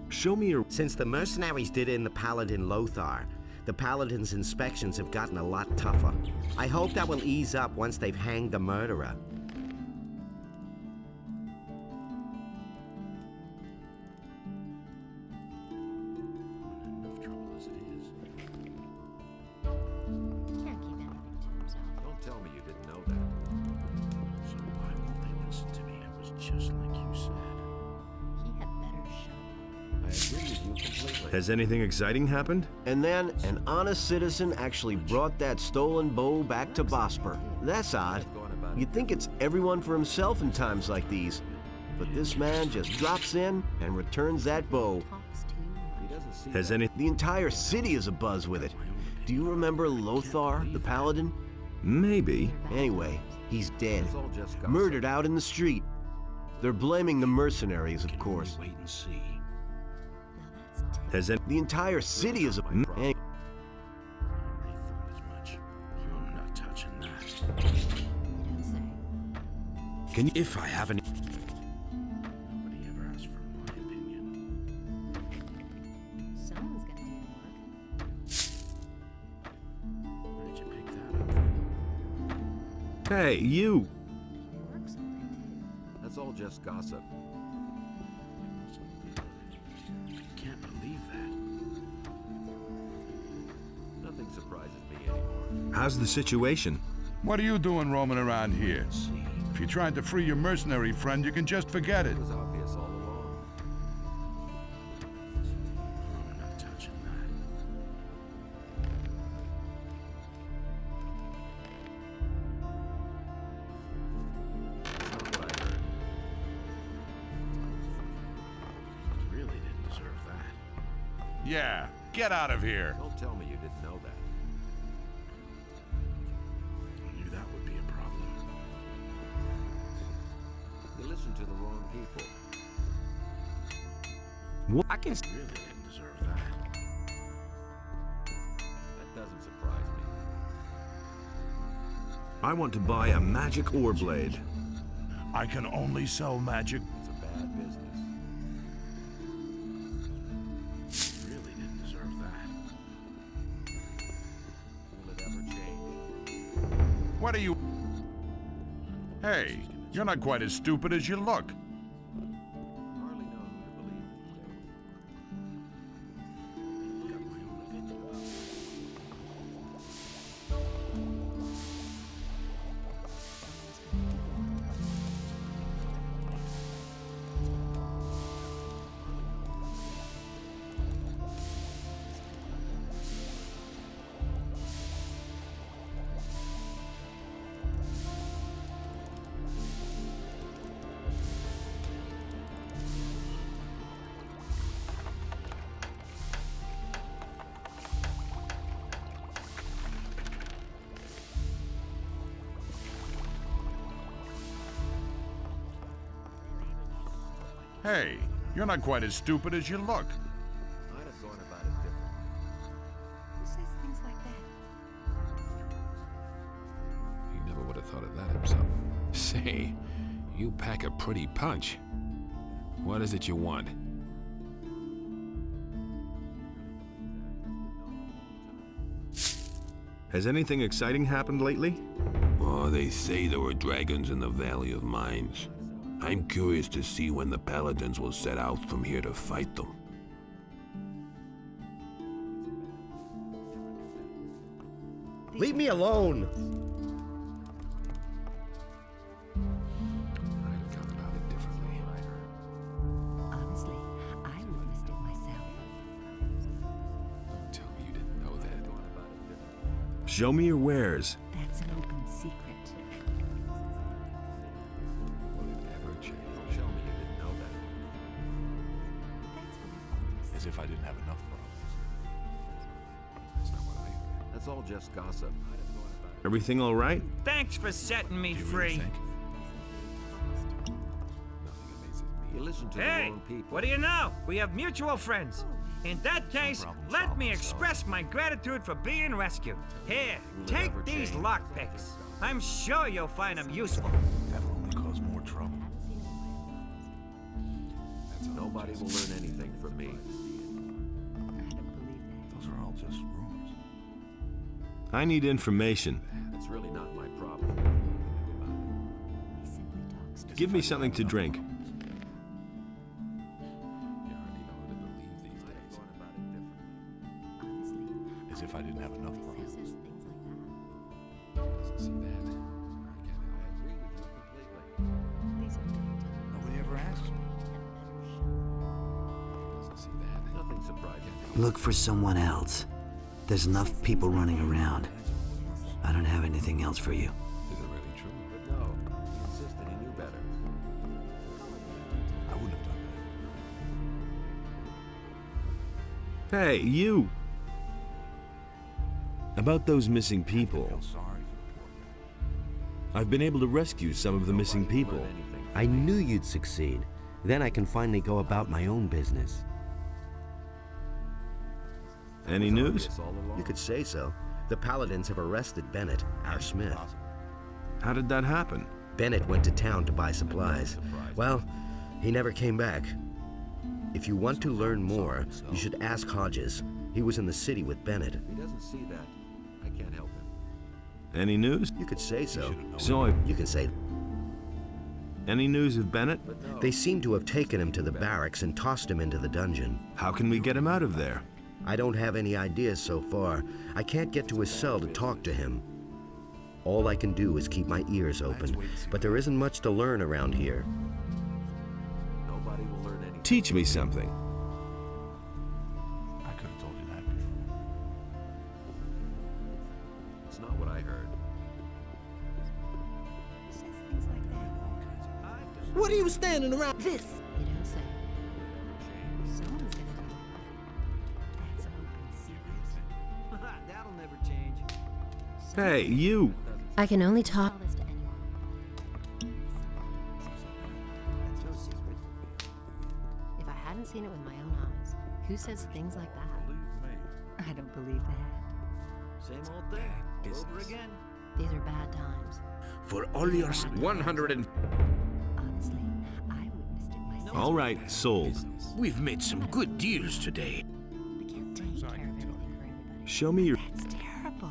Show me your. Since the mercenaries did in the Paladin Lothar, the Paladin's inspections have gotten a lot tougher. I hope that will ease up once they've hanged the murderer. Enough trouble as it is. Can't keep anything to himself. Don't tell me you didn't know that. So why won't they listen to me? It was just like you said. He had better shut up. I agree with you completely. Has anything exciting happened? And then an honest citizen actually brought that stolen bow back to Bospor. That's odd. You'd think it's everyone for himself in times like these. But this man just drops in and returns that bow. Talks too He much. doesn't see Has that. any. The entire city is abuzz with it. Do you remember Lothar, the Paladin? Maybe. Anyway, he's dead. It's all just gossip. Murdered out in the street. They're blaming the mercenaries, of course. Wait and see. Now that's typical. Has any. The entire city is Hmm? Anyway, I already thought as much. I'm not touching that. You don't say. Can you. If I have any. Nobody ever asked for my opinion. Someone's gonna do the work. Where did you pick that up then? Hey, you! He works all day too. That's all just gossip. I can't believe that. Nothing surprises me anymore. How's the situation? What are you doing roaming around here? If you're trying to free your mercenary friend, you can just forget it. It was obvious all along. I'm not touching that. That's not what I heard. Yeah, get out of here. Don't tell me you didn't know that. I knew that would be a problem. You listened to the wrong people. What? I can really didn't deserve that. That doesn't surprise me. I want to buy a magic ore blade. I can only sell magic. It's a bad business. Really didn't deserve that. Will it ever change? What are you... Hey, you're not quite as stupid as you look. Hardly know who to believe these days. Got my own opinion about it. Hey, you're not quite as stupid as you look. I'd have gone about it differently. Who says things like that? He never would have thought of that himself. Say, you pack a pretty punch. What is it you want? Has anything exciting happened lately? Oh, they say there were dragons in the Valley of Mines. I'm curious to see when the Paladins will set out from here to fight them. Leave me alone! I'd have gone about it differently. Honestly, I witnessed it myself. Don't tell me you didn't know that. Show me your wares. That's an open secret. Will it ever change? Don't tell me you didn't know that. As if I didn't have enough problems. That's not what I heard. That's all just gossip. I'd have gone about it. Everything all right? Thanks for setting me free. Nothing amazes me. You listened to the Hey, wrong people. what do you know? We have mutual friends. In that case, let me express my gratitude for being rescued. Here, take these lockpicks. I'm sure you'll find them useful. That'll only cause more trouble. Nobody will learn anything from me. Those are all just rumors. I need information. It's really not my problem. Give me something to drink. You hardly know who to believe these days. As if I didn't have enough problems. Doesn't see that. I agree with you completely. Nobody ever asks me. Doesn't see that. Nothing surprising. Look for someone else. There's enough people running around. I don't have anything else for you. Is it really true? But no, he insisted he knew better. I wouldn't have done that. Hey, you! About those missing people. Feel sorry for the poor guy. I've been able to rescue some of the missing people. I knew you'd succeed. Then I can finally go about my own business. Any news? You could say so. The Paladins have arrested Bennet, our smith. How did that happen? Bennet went to town to buy supplies. Well, he never came back. If you want to learn more, you should ask Hodges. He was in the city with Bennet. If he doesn't see that, I can't help him. Any news? You could say so. So, You can say any news of Bennet? they seem to have taken him to the barracks and tossed him into the dungeon. How can we get him out of there? I don't have any ideas so far. I can't get to his cell to talk to him. All I can do is keep my ears open, but there isn't much to learn around here. Nobody will learn anything. Teach me something. I could have told you that before. It's not what I heard. Who says things like that? What are you standing around? This, you don't say. Someone's gonna do it. Hey, you! I can only talk. If I hadn't seen it with my own eyes, who says things like that? I don't believe that. Same old thing, all over again. These are bad times. For all your 100 and... Honestly, I witnessed it myself. All right, sold. We've made some good deals today. I can't take care of everything for everybody. Show me your... That's terrible.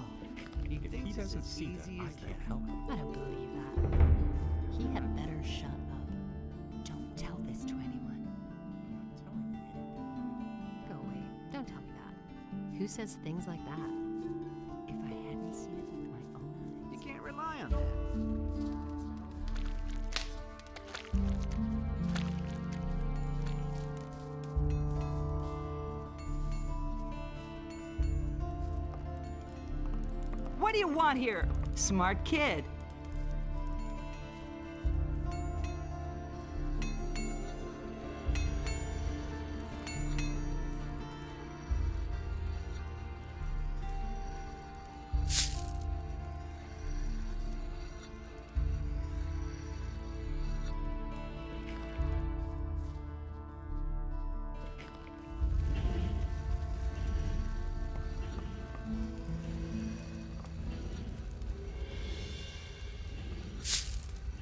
If he doesn't see that, I can't help him. I don't believe that. He had better shut up. Don't tell this to anyone. Go away. Don't tell me that. Who says things like that? If I hadn't seen it with my own eyes. You can't rely on that. What do you want here? Smart kid.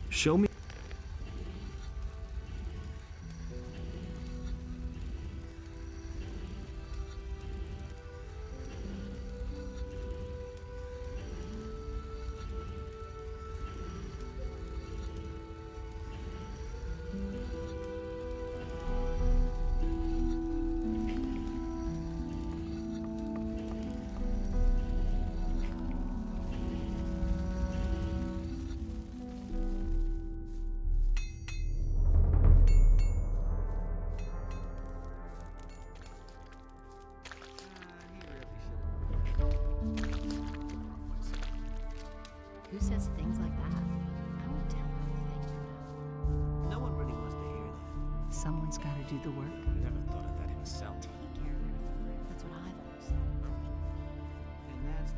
Show me... Who says things like that? I won't tell her a thing you know. No one really wants to hear that. Someone's got to do the work. Never thought of that himself. Take care of everything. That's what I've always said. And that's the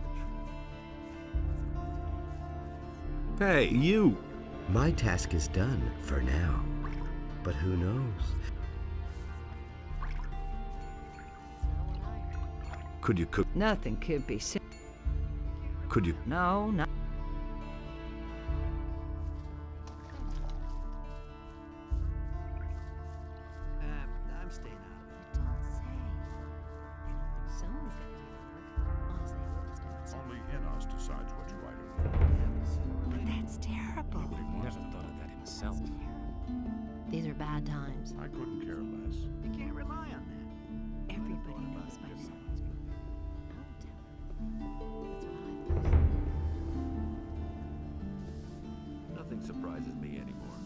truth. Hey, you! My task is done, for now. But who knows? Could you cook... Nothing could be said. Could you... No, not. I'm staying out of it. Don't say. Someone's gonna do the work. Honestly, I would just do myself. Only in us decides what's right or wrong. That's terrible. He would have never thought of that himself. These are bad times. I couldn't care less. You can't rely on that. Everybody knows by now. I won't tell her. That's what I've always said. Nothing surprises me anymore.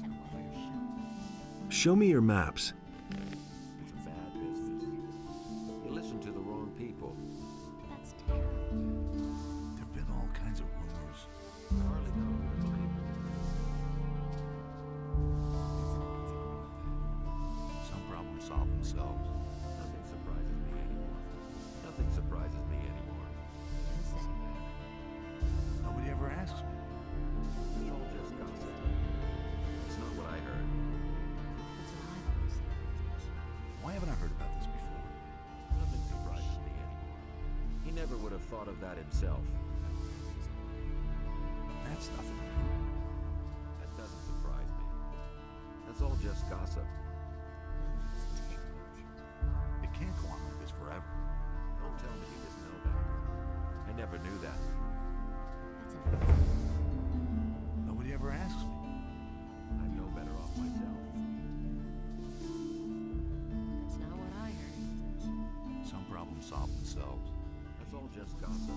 And let her show. Show me your maps. It's a bad business. You listen to the wrong people. That's terrible. There've been all kinds of rumors. I hardly know who to believe. Some problems solve themselves. Nothing surprises me anymore. Nothing surprises me anymore. Who said Nobody ever asks me. It's all just gossip. It's not what I heard. that's what I've always said. Why haven't I heard about this before? Nothing surprises me anymore. He never would have thought of that himself. That's nothing new. That doesn't surprise me. That's all just gossip. It can't go on like this forever. Don't tell me you didn't know that. I never knew that. That's enough. Nobody ever asks me. I'm no better off myself. That's not what I heard. Some problems solve themselves. That's all just gossip.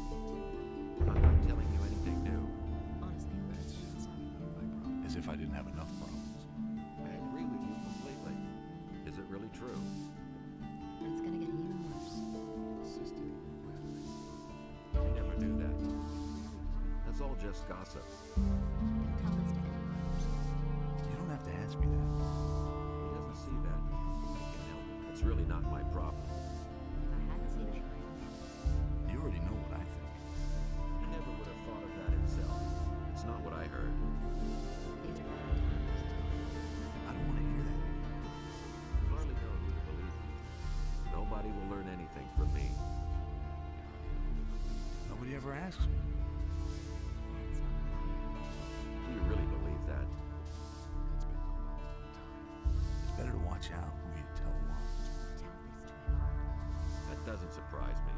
I'm not telling you anything new. Honestly, I would just do myself. As if I didn't have enough problems. I agree with you completely. Is it really true? And it's gonna get even worse. I never knew that. That's all just gossip. Don't tell this to anyone. You don't have to ask me that. He doesn't see that. I can't help it. It's really not my problem. If I hadn't seen it with my own eyes. You already know what I think. He never ever asks me. Do you really believe that? It's better to watch out who you tell what. That doesn't surprise me.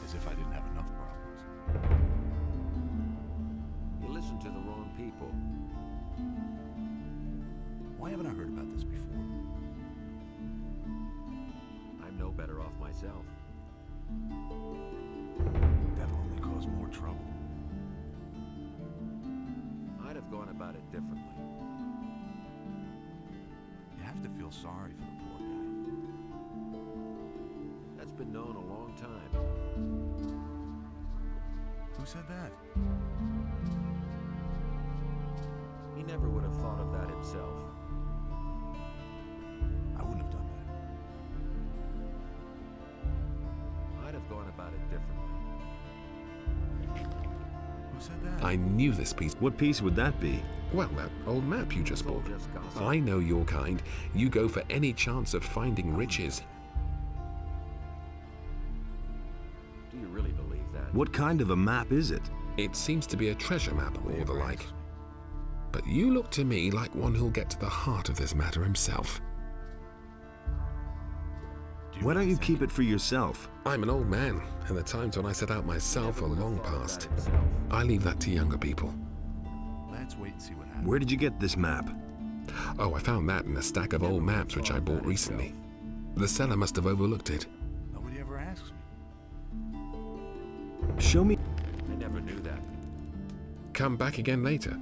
As if I didn't have enough problems. You listen to the wrong people. Why haven't I heard about this before? I'm no better off myself. That'll only cause more trouble. I'd have gone about it differently. You have to feel sorry for the poor guy. That's been known a long time. Who said that? He never would have thought of that himself. I wouldn't have done that. I'd have gone about it differently. Who said that? I knew this piece. What piece would that be? Well, that old map you just bought. I know your kind. You go for any chance of finding riches. Do you really believe that? What kind of a map is it? It seems to be a treasure map or the like. But you look to me like one who'll get to the heart of this matter himself. Why don't you keep it for yourself? I'm an old man, and the times when I set out myself are long past. I leave that to younger people. Let's wait and see what happens. Where did you get this map? Oh, I found that in a stack of old maps which I bought recently. The seller must have overlooked it. Nobody ever asks me. Show me. I never knew that. Come back again later.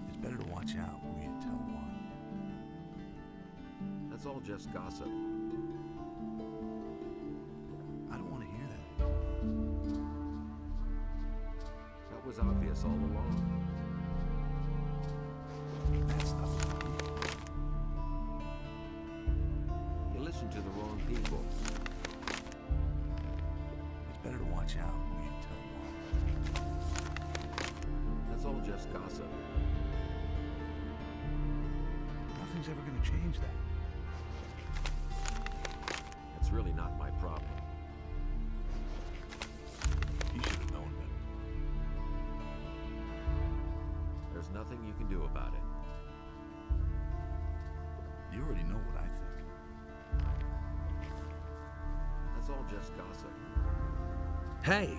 It's better to watch out who you tell what. That's all just gossip. I don't want to hear that anymore. That was obvious all along. That's nothing. You listen to the wrong people. It's better to watch out who you tell what. That's all just gossip. Nothing's ever going to change that. It's really not my problem. You should have known better. There's nothing you can do about it. You already know what I think. That's all just gossip. Hey!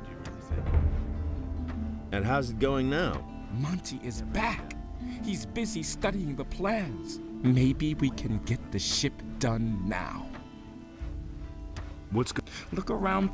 Do you really think? And how's it going now? Monty is back. He's busy studying the plans. Maybe we can get the ship done now. What's good? Look around.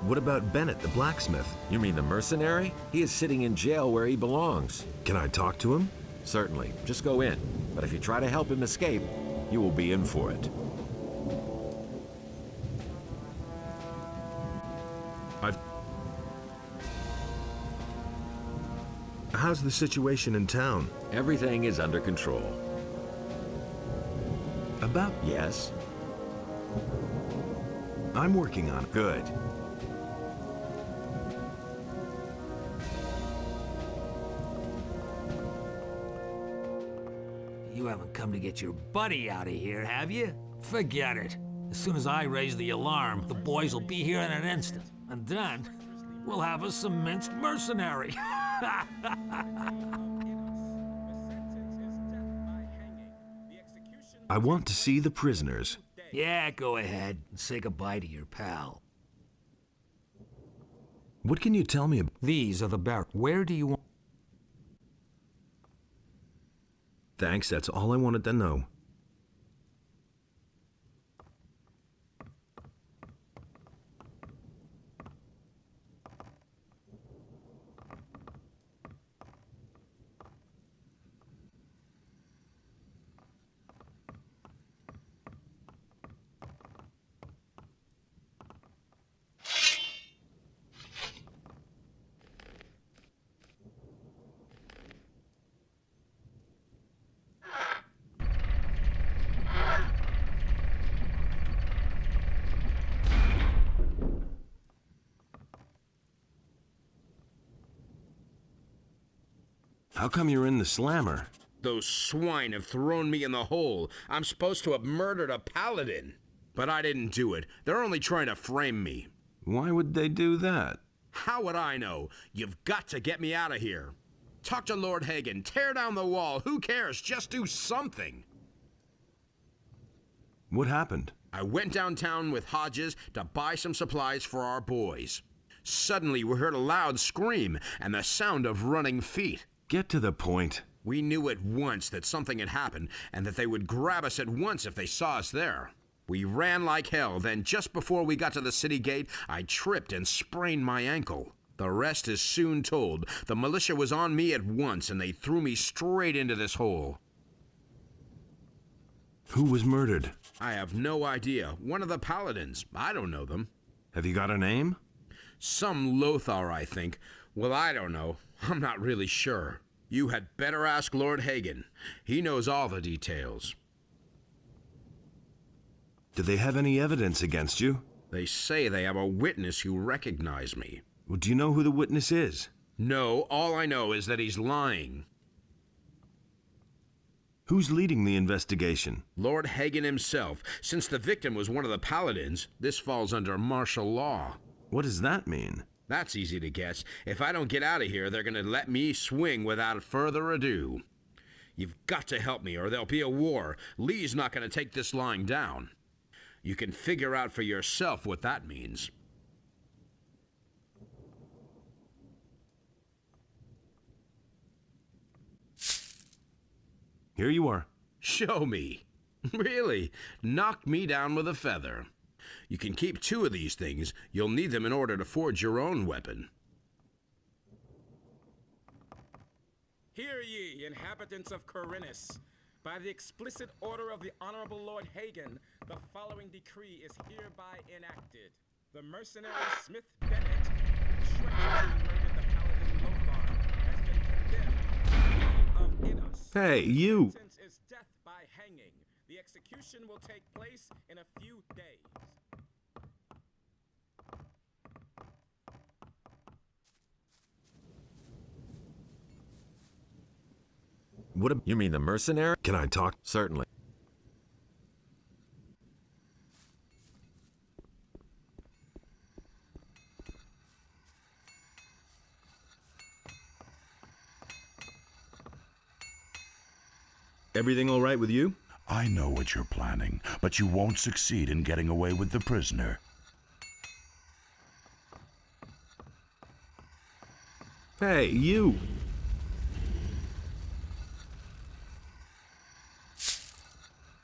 What about Bennet, the blacksmith? You mean the mercenary? He is sitting in jail where he belongs. Can I talk to him? Certainly. Just go in. But if you try to help him escape, you will be in for it. How's the situation in town? Everything is under control. About? Yes. I'm working on it. Good. You haven't come to get your buddy out of here, have you? Forget it. As soon as I raise the alarm, the boys will be here in an instant. And then, we'll have a some minced mercenary. I want to see the prisoners. Yeah, go ahead and say goodbye to your pal. What can you tell me about? These are the Where do you want? Thanks, that's all I wanted to know. How come you're in the slammer? Those swine have thrown me in the hole. I'm supposed to have murdered a paladin. But I didn't do it. They're only trying to frame me. Why would they do that? How would I know? You've got to get me out of here. Talk to Lord Hagen. Tear down the wall. Who cares? Just do something. What happened? I went downtown with Hodges to buy some supplies for our boys. Suddenly, we heard a loud scream and the sound of running feet. Get to the point. We knew at once that something had happened and that they would grab us at once if they saw us there. We ran like hell, then just before we got to the city gate, I tripped and sprained my ankle. The rest is soon told. The militia was on me at once and they threw me straight into this hole. Who was murdered? I have no idea. One of the paladins. I don't know them. Have you got a name? Some Lothar, I think. Well, I don't know. I'm not really sure. You had better ask Lord Hagen. He knows all the details. Do they have any evidence against you? They say they have a witness who recognized me. Well, do you know who the witness is? No, all I know is that he's lying. Who's leading the investigation? Lord Hagen himself. Since the victim was one of the paladins, this falls under martial law. What does that mean? That's easy to guess. If I don't get out of here, they're gonna let me swing without further ado. You've got to help me or there'll be a war. Lee's not gonna take this lying down. You can figure out for yourself what that means. Here you are. Show me. Really? Knocked me down with a feather. You can keep 2 of these things. You'll need them in order to forge your own weapon. Hear ye, inhabitants of Khorinis. By the explicit order of the Honorable Lord Hagen, the following decree is hereby enacted. The mercenary Smith Bennet, who treacherously murdered the paladin Lothar, has been condemned in the name of Innos. Hey, you! The sentence is death by hanging. The execution will take place in a few days. What You mean the mercenary? Can I talk? Certainly. Everything all right with you? I know what you're planning, but you won't succeed in getting away with the prisoner. Hey, you!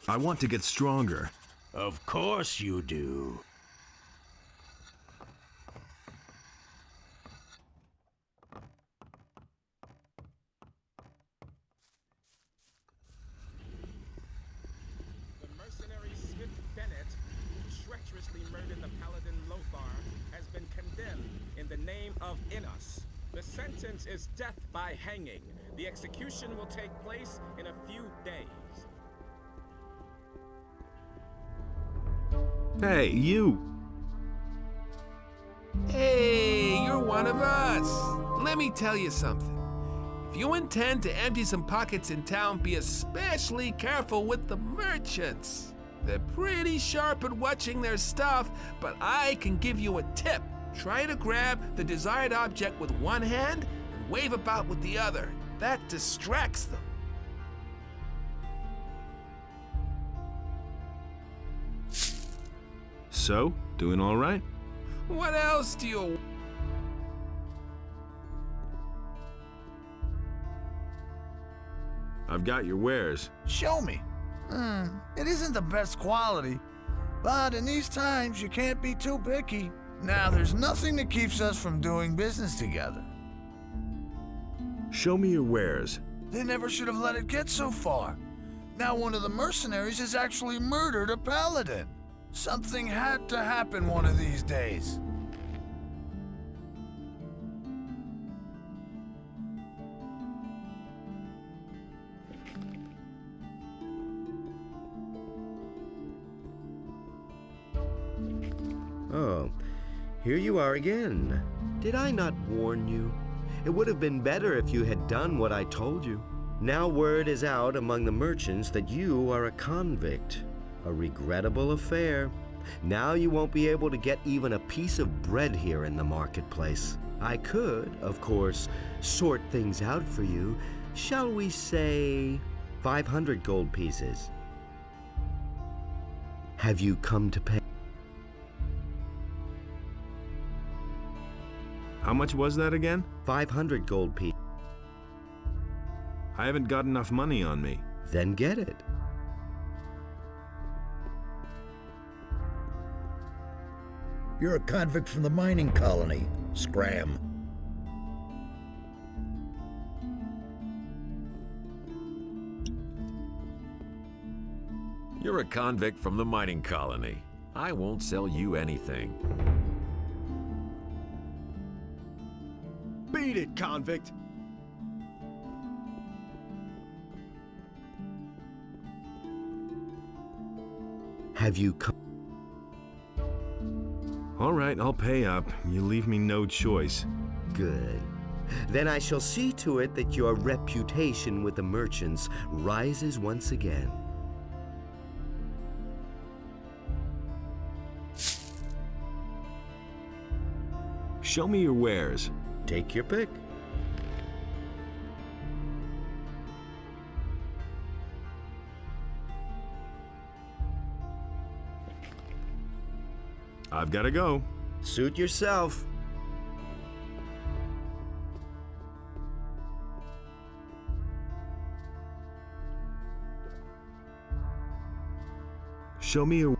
I want to get stronger. Of course you do. The mercenary Smith Bennet, who treacherously murdered the paladin Lothar, has been condemned in the name of Innos. The sentence is death by hanging. The execution will take place in a few days. Hey, you! Hey, you're one of us. Let me tell you something. If you intend to empty some pockets in town, be especially careful with the merchants. They're pretty sharp at watching their stuff, but I can give you a tip. Try to grab the desired object with one hand and wave about with the other. That distracts them. So, doing all right? What else do you... I've got your wares. Show me. It isn't the best quality, but in these times you can't be too picky. Now, there's nothing that keeps us from doing business together. Show me your wares. They never should have let it get so far. Now one of the mercenaries has actually murdered a paladin. Something had to happen one of these days. Oh, here you are again. Did I not warn you? It would have been better if you had done what I told you. Now word is out among the merchants that you are a convict. A regrettable affair. Now you won't be able to get even a piece of bread here in the marketplace. I could, of course, sort things out for you. Shall we say 500 gold pieces? Have you come to pay? How much was that again? 500 gold pieces. I haven't got enough money on me. Then get it. You're a convict from the mining colony. Scram. You're a convict from the mining colony. I won't sell you anything. Beat it, convict! Have you come? All right, I'll pay up. You leave me no choice. Good. Then I shall see to it that your reputation with the merchants rises once again. Show me your wares. Take your pick. I've got to go. Suit yourself. Show me your...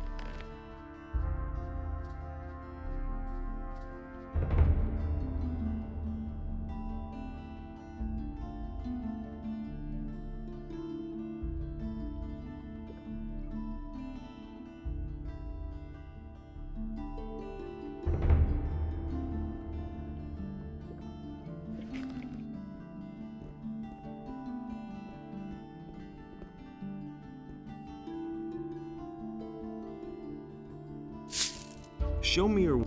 Show me your...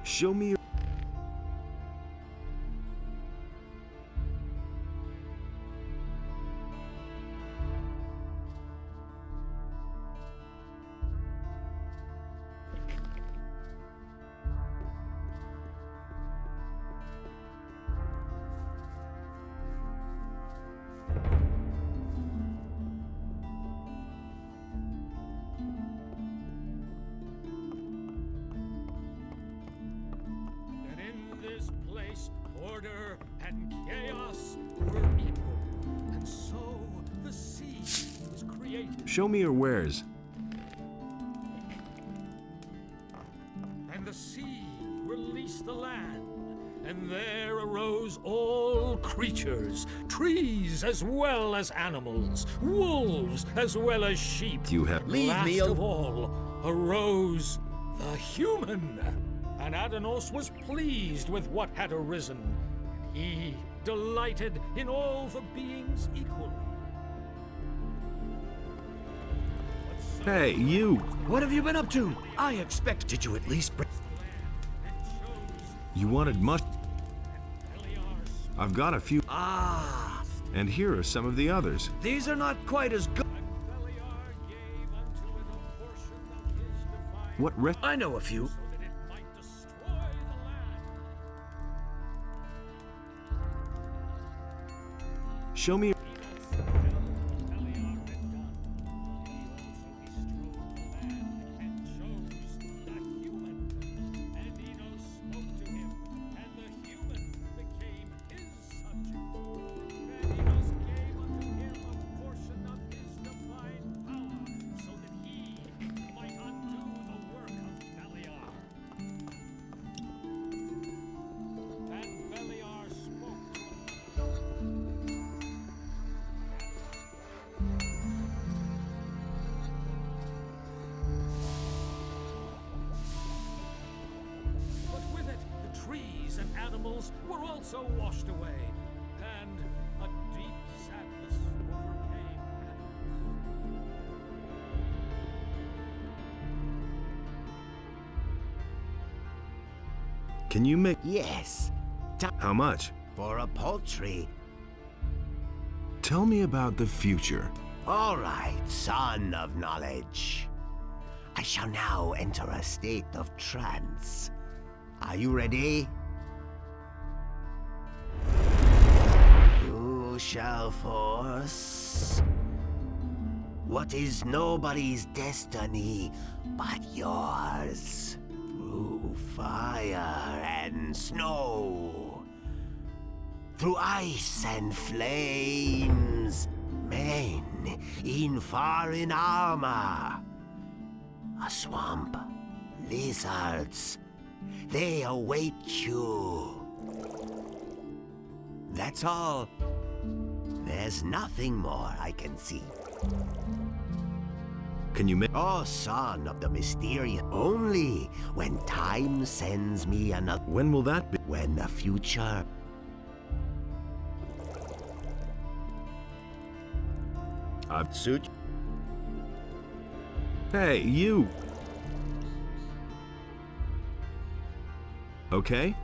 Show me your... Order and chaos were equal, and so the sea was created. Show me your wares. And the sea released the land, and there arose all creatures, trees as well as animals, wolves as well as sheep. You have... Last of all arose the human. And Adanos was pleased with what had arisen, and he delighted in all the beings equally. Hey, you! What have you been up to? I expect... Did you at least bring... You wanted much... I've got a few. Ah, And here are some of the others. these are not quite as good. What I know a few. Show me. Animals were also washed away, and a deep sadness overcame Can you make? Yes. How much? For a paltry. Tell me about the future. All right, son of knowledge. I shall now enter a state of trance. Are you ready? You shall force what is nobody's destiny but yours through fire and snow, through ice and flames, men in foreign armor, a swamp, lizards, they await you. That's all. There's nothing more I can see. Can you make? Oh, son of the mysterious. Only when time sends me another. When will that be? When the future. I've suit. Hey, you. Okay?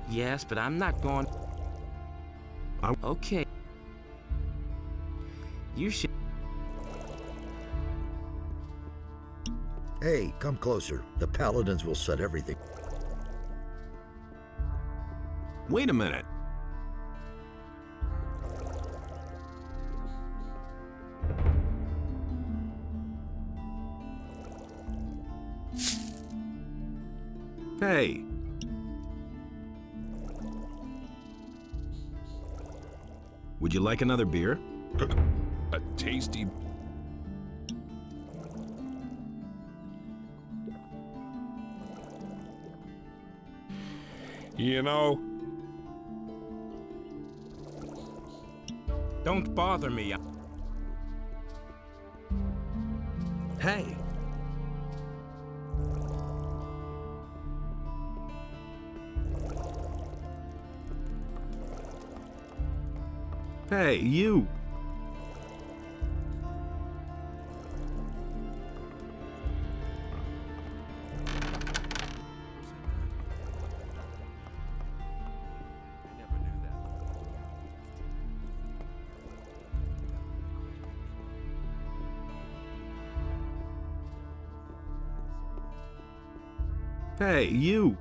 Yes, but I'm not going. Okay. You should. Hey, come closer. The paladins will set everything. Wait a minute. Hey. Would you like another beer? A tasty... You know... Don't bother me. Hey. Hey, you. Hey, you!